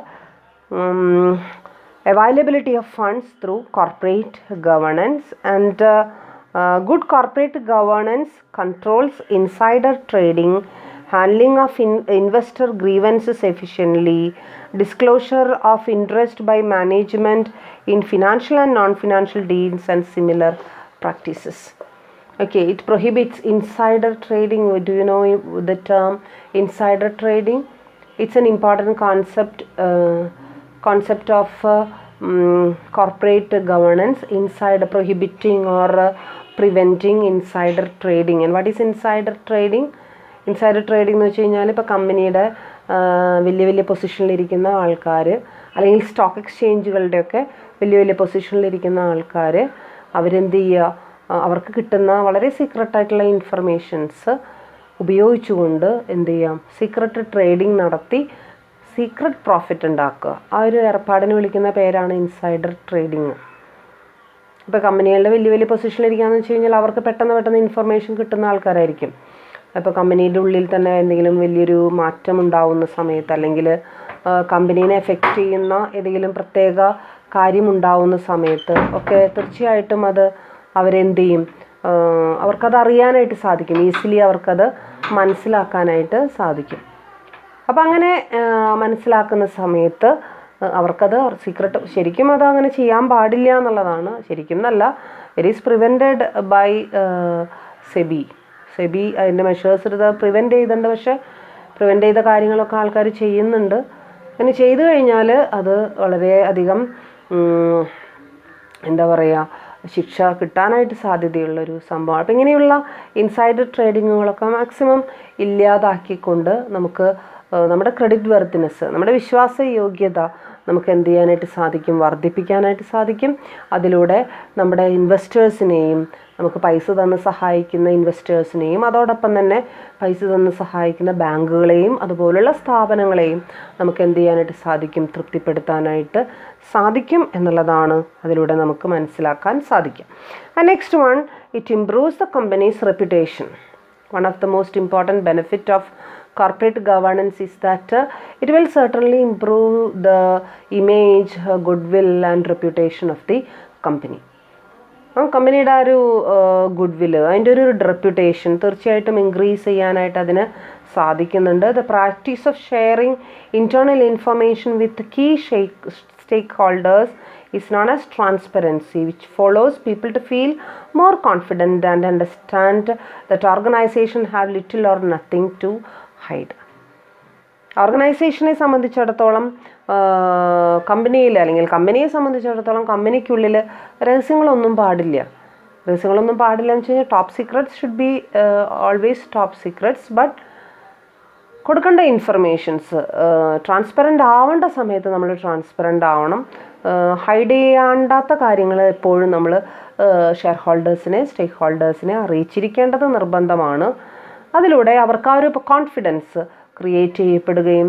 availability of funds through corporate governance, and good corporate governance controls insider trading, handling of investor grievances efficiently, disclosure of interest by management in financial and non-financial deals, and similar practices. Okay, it prohibits insider trading. Do you know the term insider trading? It's an important concept of corporate governance, prohibiting or preventing insider trading. And what is insider trading? Insider trading എന്ന് വെച്ച് കഴിഞ്ഞാൽ ഇപ്പോൾ കമ്പനിയുടെ വലിയ വലിയ പൊസിഷനിലിരിക്കുന്ന ആൾക്കാർ, അല്ലെങ്കിൽ stock എക്സ്ചേഞ്ചുകളുടെയൊക്കെ വലിയ വലിയ പൊസിഷനിലിരിക്കുന്ന ആൾക്കാർ അവരെന്ത് ചെയ്യുക, അവർക്ക് കിട്ടുന്ന വളരെ സീക്രട്ടായിട്ടുള്ള ഇൻഫർമേഷൻസ് ഉപയോഗിച്ചുകൊണ്ട് എന്ത് ചെയ്യാം, സീക്രട്ട് ട്രേഡിംഗ് നടത്തി സീക്രട്ട് പ്രോഫിറ്റ് ഉണ്ടാക്കുക. ആ ഒരു ഏർപ്പാടിന് വിളിക്കുന്ന പേരാണ് ഇൻസൈഡർ ട്രേഡിങ്. ഇപ്പോൾ കമ്പനികളുടെ വലിയ വലിയ പൊസിഷനിലിരിക്കുകയെന്ന് വെച്ച് കഴിഞ്ഞാൽ അവർക്ക് പെട്ടെന്ന് ഇൻഫർമേഷൻ കിട്ടുന്ന ആൾക്കാരായിരിക്കും. അപ്പോൾ കമ്പനിയുടെ ഉള്ളിൽ തന്നെ എന്തെങ്കിലും വലിയൊരു മാറ്റം ഉണ്ടാവുന്ന സമയത്ത്, അല്ലെങ്കിൽ കമ്പനീനെ എഫക്റ്റ് ചെയ്യുന്ന ഏതെങ്കിലും പ്രത്യേക കാര്യമുണ്ടാവുന്ന സമയത്ത് ഒക്കെ തീർച്ചയായിട്ടും അത് അവരെന്ത് ചെയ്യും, അവർക്കത് അറിയാനായിട്ട് സാധിക്കും, ഈസിലി അവർക്കത് മനസ്സിലാക്കാനായിട്ട് സാധിക്കും. അപ്പം അങ്ങനെ മനസ്സിലാക്കുന്ന സമയത്ത് അവർക്കത് സീക്രട്ട്, ശരിക്കും അത് അങ്ങനെ ചെയ്യാൻ പാടില്ല എന്നുള്ളതാണ്. ശരിക്കും എന്നല്ല, it is prevented by SEBI അതിൻ്റെ മെഷേഴ്സ് എടുത്ത് പ്രിവെൻറ്റ് ചെയ്തിട്ടുണ്ട്. പക്ഷേ പ്രിവെൻറ്റ് ചെയ്ത കാര്യങ്ങളൊക്കെ ആൾക്കാർ ചെയ്യുന്നുണ്ട്. അങ്ങനെ ചെയ്തു കഴിഞ്ഞാൽ അത് വളരെ അധികം എന്താ പറയുക, ശിക്ഷ കിട്ടാനായിട്ട് സാധ്യതയുള്ളൊരു സംഭവമാണ്. അപ്പം ഇങ്ങനെയുള്ള ഇൻസൈഡർ ട്രേഡിങ്ങുകളൊക്കെ മാക്സിമം ഇല്ലാതാക്കിക്കൊണ്ട് നമുക്ക് നമ്മുടെ ക്രെഡിറ്റ് വർത്തിനെസ്, നമ്മുടെ വിശ്വാസ യോഗ്യത നമുക്ക് എന്ത് ചെയ്യാനായിട്ട് സാധിക്കും, വർദ്ധിപ്പിക്കാനായിട്ട് സാധിക്കും. അതിലൂടെ നമ്മുടെ ഇൻവെസ്റ്റേഴ്സിനെയും, നമുക്ക് പൈസ തന്ന് സഹായിക്കുന്ന ഇൻവെസ്റ്റേഴ്സിനെയും, അതോടൊപ്പം തന്നെ പൈസ തന്ന് സഹായിക്കുന്ന ബാങ്കുകളെയും അതുപോലുള്ള സ്ഥാപനങ്ങളെയും നമുക്ക് എന്ത് ചെയ്യാനായിട്ട് സാധിക്കും, തൃപ്തിപ്പെടുത്താനായിട്ട് സാധിക്കും എന്നുള്ളതാണ് അതിലൂടെ നമുക്ക് മനസ്സിലാക്കാൻ സാധിക്കും. And next one, it improves the companies reputation. One of the most important benefit of corporate governance is that it will certainly improve the image, goodwill and reputation of the company. കമ്പനിയുടെ ആ ഒരു good അതിൻ്റെ ഒരു reputation തീർച്ചയായിട്ടും increase ചെയ്യാനായിട്ട് അതിന് സാധിക്കുന്നുണ്ട്. The practice of sharing internal information with key stakeholders is known as transparency, which follows people to feel more confident and understand that organization have little or nothing to hide. ഓർഗനൈസേഷനെ സംബന്ധിച്ചിടത്തോളം, കമ്പനിയിൽ അല്ലെങ്കിൽ കമ്പനിയെ സംബന്ധിച്ചിടത്തോളം കമ്പനിക്കുള്ളിൽ രഹസ്യങ്ങളൊന്നും പാടില്ല എന്ന് വെച്ച് കഴിഞ്ഞാൽ top secrets should be always top secrets. But കൊടുക്കേണ്ട ഇൻഫർമേഷൻസ് ട്രാൻസ്പെറൻ്റ് ആവേണ്ട സമയത്ത് നമ്മൾ ട്രാൻസ്പെറൻ്റ് ആവണം. ഹൈഡ് ചെയ്യാണ്ടാത്ത കാര്യങ്ങൾ എപ്പോഴും നമ്മൾ ഷെയർ ഹോൾഡേഴ്സിനെ, സ്റ്റേക്ക് ഹോൾഡേഴ്സിനെ അറിയിച്ചിരിക്കേണ്ടത് നിർബന്ധമാണ്. അതിലൂടെ അവർക്ക് ആ ഒരു കോൺഫിഡൻസ് ക്രിയേറ്റ് ചെയ്യപ്പെടുകയും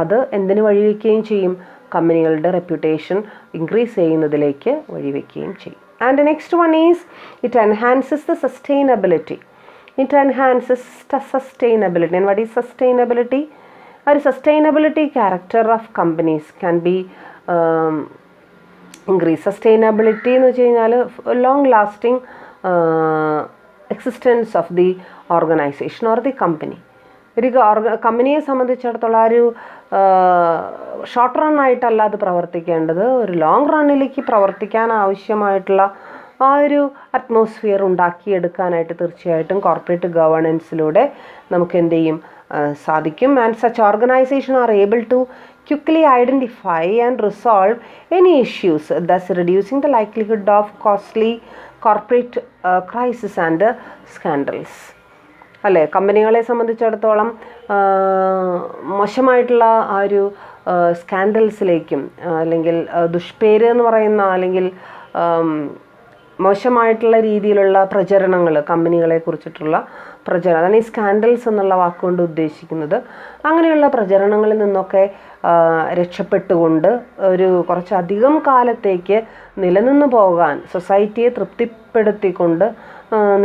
അത് എന്തിനു വഴിവെക്കുകയും ചെയ്യും, കമ്പനികളുടെ റെപ്യൂട്ടേഷൻ ഇൻക്രീസ് ചെയ്യുന്നതിലേക്ക് വഴിവെക്കുകയും ചെയ്യും. And next one is it enhances the sustainability. It enhances sustainability. And what is sustainability? Our sustainability character of companies can be increased. Sustainability എന്ന് വെച്ച് കഴിഞ്ഞാൽ long lasting existence of the organization or the company. ഒരു കമ്പനിയെ സംബന്ധിച്ചിടത്തോളം ആ ഒരു short run ആയിട്ടല്ല അത് പ്രവർത്തിക്കേണ്ടത്, ഒരു ലോങ് റണ്ണിലേക്ക് പ്രവർത്തിക്കാൻ ആവശ്യമായിട്ടുള്ള ആ ഒരു അറ്റ്മോസ്ഫിയർ ഉണ്ടാക്കിയെടുക്കാനായിട്ട് തീർച്ചയായിട്ടും കോർപ്പറേറ്റ് ഗവേണൻസിലൂടെ നമുക്ക് എന്ത് ചെയ്യും, സാധിക്കും. And such organisation are able to quickly identify and resolve any issues, thus reducing the likelihood of costly corporate crisis and scandals. അല്ലേ, കമ്പനികളെ സംബന്ധിച്ചിടത്തോളം മോശമായിട്ടുള്ള ആ ഒരു സ്കാൻഡൽസിലേക്കും അല്ലെങ്കിൽ ദുഷ്പേര് എന്ന് പറയുന്ന അല്ലെങ്കിൽ മോശമായിട്ടുള്ള രീതിയിലുള്ള പ്രചരണങ്ങൾ, കമ്പനികളെ കുറിച്ചിട്ടുള്ള പ്രചരണം, അതാണ് ഈ സ്കാൻഡൽസ് എന്നുള്ള വാക്കുകൊണ്ട് ഉദ്ദേശിക്കുന്നത്. അങ്ങനെയുള്ള പ്രചരണങ്ങളിൽ നിന്നൊക്കെ രക്ഷപ്പെട്ടുകൊണ്ട് ഒരു കുറച്ചധികം കാലത്തേക്ക് നിലനിന്ന് പോകാൻ, സൊസൈറ്റിയെ തൃപ്തിപ്പെടുത്തിക്കൊണ്ട്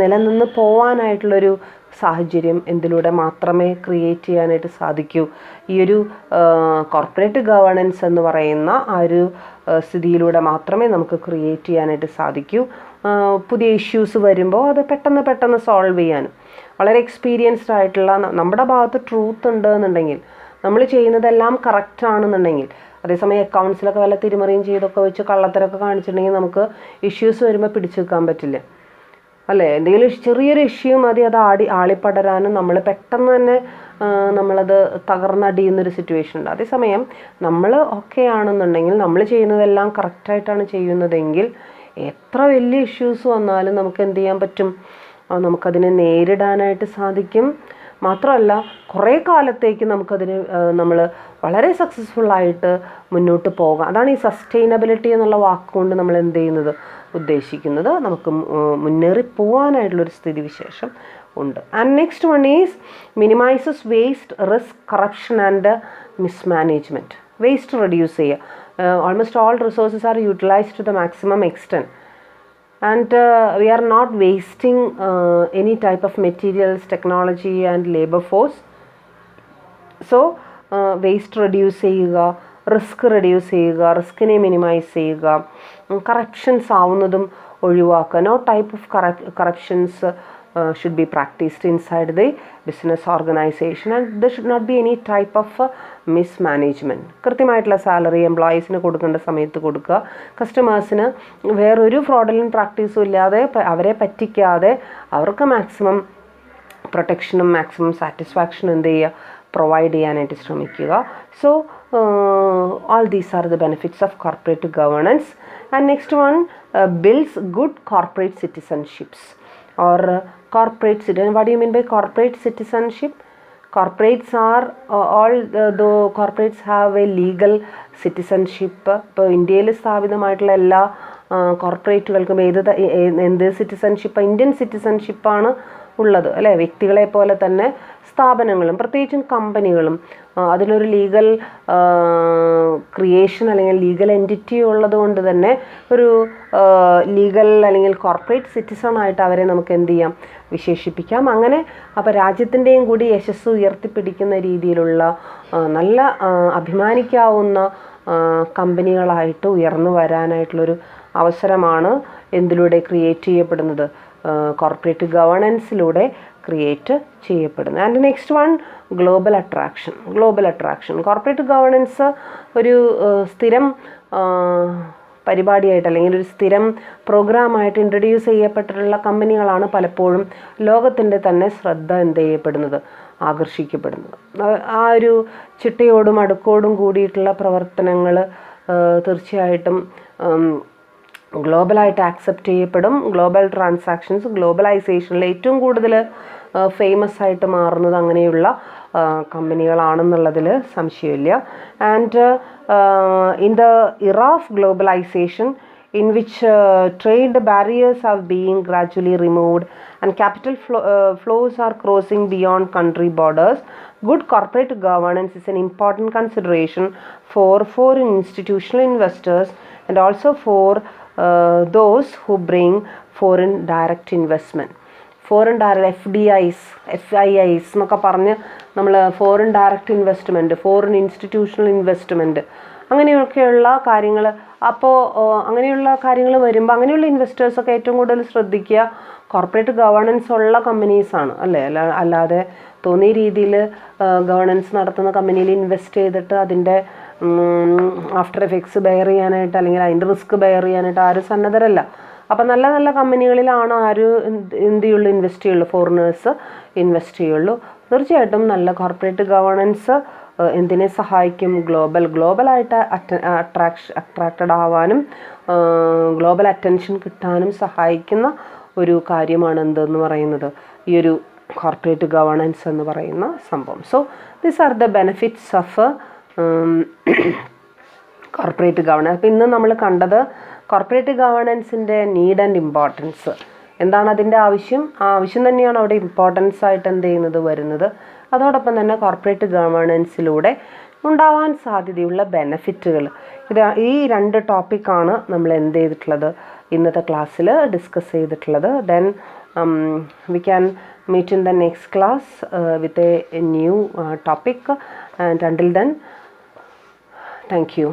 നിലനിന്ന് പോകാനായിട്ടുള്ളൊരു സാഹചര്യം എന്തിലൂടെ മാത്രമേ ക്രിയേറ്റ് ചെയ്യാനായിട്ട് സാധിക്കൂ? ഈ ഒരു കോർപ്പറേറ്റ് ഗവേണൻസ് എന്ന് പറയുന്ന ആ ഒരു സ്ഥിതിയിലൂടെ മാത്രമേ നമുക്ക് ക്രിയേറ്റ് ചെയ്യാനായിട്ട് സാധിക്കൂ. പുതിയ ഇഷ്യൂസ് വരുമ്പോൾ അത് പെട്ടെന്ന് സോൾവ് ചെയ്യാനും വളരെ എക്സ്പീരിയൻസ്ഡ് ആയിട്ടുള്ള നമ്മുടെ ഭാഗത്ത് ട്രൂത്ത് ഉണ്ട് എന്നുണ്ടെങ്കിൽ, നമ്മൾ ചെയ്യുന്നതെല്ലാം കറക്റ്റ് ആണെന്നുണ്ടെങ്കിൽ, അതേസമയം അക്കൗണ്ട്സിലൊക്കെ വല്ല തിരിമറിയും ചെയ്തൊക്കെ വെച്ച് കള്ളത്തരമൊക്കെ കാണിച്ചിട്ടുണ്ടെങ്കിൽ നമുക്ക് ഇഷ്യൂസ് വരുമ്പോൾ പിടിച്ചു വെക്കാൻ പറ്റില്ല അല്ലേ? എന്തെങ്കിലും ചെറിയൊരു ഇഷ്യൂ മതി അത് ആളിപ്പടരാനും നമ്മൾ പെട്ടെന്ന് തന്നെ നമ്മളത് തകർന്നടിയുന്നൊരു സിറ്റുവേഷൻ ഉണ്ട്. അതേസമയം നമ്മൾ ഓക്കെ ആണെന്നുണ്ടെങ്കിൽ, നമ്മൾ ചെയ്യുന്നതെല്ലാം കറക്റ്റായിട്ടാണ് ചെയ്യുന്നതെങ്കിൽ എത്ര വലിയ ഇഷ്യൂസ് വന്നാലും നമുക്ക് എന്ത് ചെയ്യാൻ പറ്റും? നമുക്കതിനെ നേരിടാനായിട്ട് സാധിക്കും. മാത്രമല്ല കുറേ കാലത്തേക്ക് നമുക്കതിന് നമ്മൾ വളരെ സക്സസ്ഫുള്ളായിട്ട് മുന്നോട്ട് പോകാം. അതാണ് ഈ സസ്റ്റൈനബിലിറ്റി എന്നുള്ള വാക്കുകൊണ്ട് നമ്മൾ എന്ത് ചെയ്യുന്നത്, ഉദ്ദേശിക്കുന്നത്. നമുക്ക് മുന്നേറി പോകാനായിട്ടുള്ളൊരു സ്ഥിതിവിശേഷം ഉണ്ട്. And next one is minimises waste, risk, corruption and mismanagement. Waste reduce ചെയ്യുക. Almost all resources are utilised to the maximum extent. And we are not wasting any type of materials, technology and labor force. So waste reduce ചെയ്യുക, risk reduce ചെയ്യുക, റിസ്കിനെ minimise ചെയ്യുക, corruptions ആവുന്നതും ഒഴിവാക്കുക. No type of corruptions should be practiced inside the business organization, and there should not be any type of mismanagement. കൃത്യമായിട്ടുള്ള salary എംപ്ലോയീസിന് കൊടുക്കേണ്ട സമയത്ത് കൊടുക്കുക. കസ്റ്റമേഴ്സിന് വേറൊരു ഫ്രോഡലൻറ്റ് പ്രാക്ടീസും ഇല്ലാതെ അവരെ പറ്റിക്കാതെ അവർക്ക് മാക്സിമം പ്രൊട്ടക്ഷനും മാക്സിമം സാറ്റിസ്ഫാക്ഷനും എന്ത് ചെയ്യുക, പ്രൊവൈഡ് ചെയ്യാനായിട്ട് ശ്രമിക്കുക. So all these are the benefits of corporate governance. And next one, builds good corporate citizenships or corporate citizen. What do you mean by corporate citizenship? Corporates are all the corporates have a legal citizenship. ഇപ്പോൾ ഇന്ത്യയിൽ സ്ഥാപിതമായിട്ടുള്ള എല്ലാ കോർപ്പറേറ്റുകൾക്കും എന്ത് citizenship, Indian സിറ്റിസൺഷിപ്പാണ് ഉള്ളത് അല്ലേ? വ്യക്തികളെ പോലെ തന്നെ സ്ഥാപനങ്ങളും പ്രത്യേകിച്ചും കമ്പനികളും അതിലൊരു ലീഗൽ ക്രിയേഷൻ അല്ലെങ്കിൽ ലീഗൽ എൻറ്റിറ്റി ഉള്ളത് കൊണ്ട് തന്നെ ഒരു ലീഗൽ അല്ലെങ്കിൽ കോർപ്പറേറ്റ് സിറ്റിസൺ ആയിട്ട് അവരെ നമുക്ക് എന്ത് ചെയ്യാം, വിശേഷിപ്പിക്കാം. അങ്ങനെ അപ്പോൾ രാജ്യത്തിൻ്റെയും കൂടി യശസ്സ് ഉയർത്തിപ്പിടിക്കുന്ന രീതിയിലുള്ള നല്ല അഭിമാനിക്കാവുന്ന കമ്പനികളായിട്ട് ഉയർന്നു വരാനായിട്ടുള്ളൊരു അവസരമാണ് എന്തിലൂടെ ക്രിയേറ്റ് ചെയ്യപ്പെടുന്നത്, കോർപ്പറേറ്റ് ഗവേണൻസിലൂടെ ക്രിയേറ്റ് ചെയ്യപ്പെടുന്നത്. And next one, global attraction. Corporate governance ഒരു സ്ഥിരം പരിപാടിയായിട്ട് അല്ലെങ്കിൽ ഒരു സ്ഥിരം പ്രോഗ്രാമായിട്ട് ഇൻട്രൊഡ്യൂസ് ചെയ്യപ്പെട്ടിട്ടുള്ള കമ്പനികളാണ് പലപ്പോഴും ലോകത്തിൻ്റെ തന്നെ ശ്രദ്ധ എന്ത് ചെയ്യപ്പെടുന്നത്, ആകർഷിക്കപ്പെടുന്നത്. ആ ഒരു ചിട്ടയോടും അടുക്കോടും കൂടിയിട്ടുള്ള പ്രവർത്തനങ്ങൾ തീർച്ചയായിട്ടും ഗ്ലോബലായിട്ട് ആക്സെപ്റ്റ് ചെയ്യപ്പെടും. ഗ്ലോബൽ ട്രാൻസാക്ഷൻസ്, ഗ്ലോബലൈസേഷനിൽ ഏറ്റവും കൂടുതൽ ഫേമസ് ആയിട്ട് മാറുന്നത് അങ്ങനെയുള്ള കമ്പനികളാണെന്നുള്ളതിൽ സംശയമില്ല. And in the era of globalisation in which trade barriers are being gradually removed and capital flows are crossing beyond country borders, good corporate governance is an important consideration for foreign institutional investors and also for those who bring foreign direct investment. Foreign direct FIIs എന്നൊക്കെ പറഞ്ഞ് നമ്മൾ foreign direct investment, foreign institutional investment അങ്ങനെയൊക്കെയുള്ള കാര്യങ്ങൾ. അപ്പോൾ അങ്ങനെയുള്ള കാര്യങ്ങൾ വരുമ്പോൾ അങ്ങനെയുള്ള ഇൻവെസ്റ്റേഴ്സൊക്കെ ഏറ്റവും കൂടുതൽ ശ്രദ്ധിക്കുക കോർപ്പറേറ്റ് ഗവേണൻസ് ഉള്ള കമ്പനീസാണ് അല്ലേ? അല്ലാതെ തോന്നിയ രീതിയിൽ ഗവേണൻസ് നടത്തുന്ന കമ്പനിയിൽ ഇൻവെസ്റ്റ് ചെയ്തിട്ട് അതിൻ്റെ ആഫ്റ്റർ എഫക്ട്സ് ബെയർ ചെയ്യാനായിട്ട് അല്ലെങ്കിൽ അതിൻ്റെ റിസ്ക് ബെയർ ചെയ്യാനായിട്ട് ആരും സന്നദ്ധരല്ല. അപ്പം നല്ല നല്ല കമ്പനികളിലാണ് എന്ത് ചെയ്യുള്ളൂ, ഇൻവെസ്റ്റ് ചെയ്യുള്ളൂ, ഫോറിനേഴ്സ് ഇൻവെസ്റ്റ് ചെയ്യുള്ളൂ. തീർച്ചയായിട്ടും നല്ല കോർപ്പറേറ്റ് ഗവേണൻസ് എന്തിനെ സഹായിക്കും, ഗ്ലോബലായിട്ട് അട്രാക്റ്റഡ് ആവാനും ഗ്ലോബൽ അറ്റൻഷൻ കിട്ടാനും സഹായിക്കുന്ന ഒരു കാര്യമാണ് എന്തെന്ന് പറയുന്നത്, ഈ ഒരു കോർപ്പറേറ്റ് ഗവേണൻസ് എന്ന് പറയുന്ന സംഭവം. So these are the benefits of corporate governance. അപ്പോൾ ഇന്ന് നമ്മൾ കണ്ടത് കോർപ്പറേറ്റ് ഗവേണൻസിൻ്റെ നീഡ് ആൻഡ് ഇമ്പോർട്ടൻസ്. എന്താണ് അതിൻ്റെ ആവശ്യം? ആ ആവശ്യം തന്നെയാണ് അവിടെ ഇമ്പോർട്ടൻസ് ആയിട്ട് എന്ത് ചെയ്യുന്നത്, വരുന്നത്. അതോടൊപ്പം തന്നെ കോർപ്പറേറ്റ് ഗവേണൻസിലൂടെ ഉണ്ടാവാൻ സാധ്യതയുള്ള ബെനഫിറ്റുകൾ. ഈ 2 ടോപ്പിക്കാണ് നമ്മൾ എന്ത് ചെയ്തിട്ടുള്ളത്, ഇന്നത്തെ ക്ലാസ്സിൽ ഡിസ്കസ് ചെയ്തിട്ടുള്ളത്. Then we can meet in the next class with a new topic. And until then, thank U.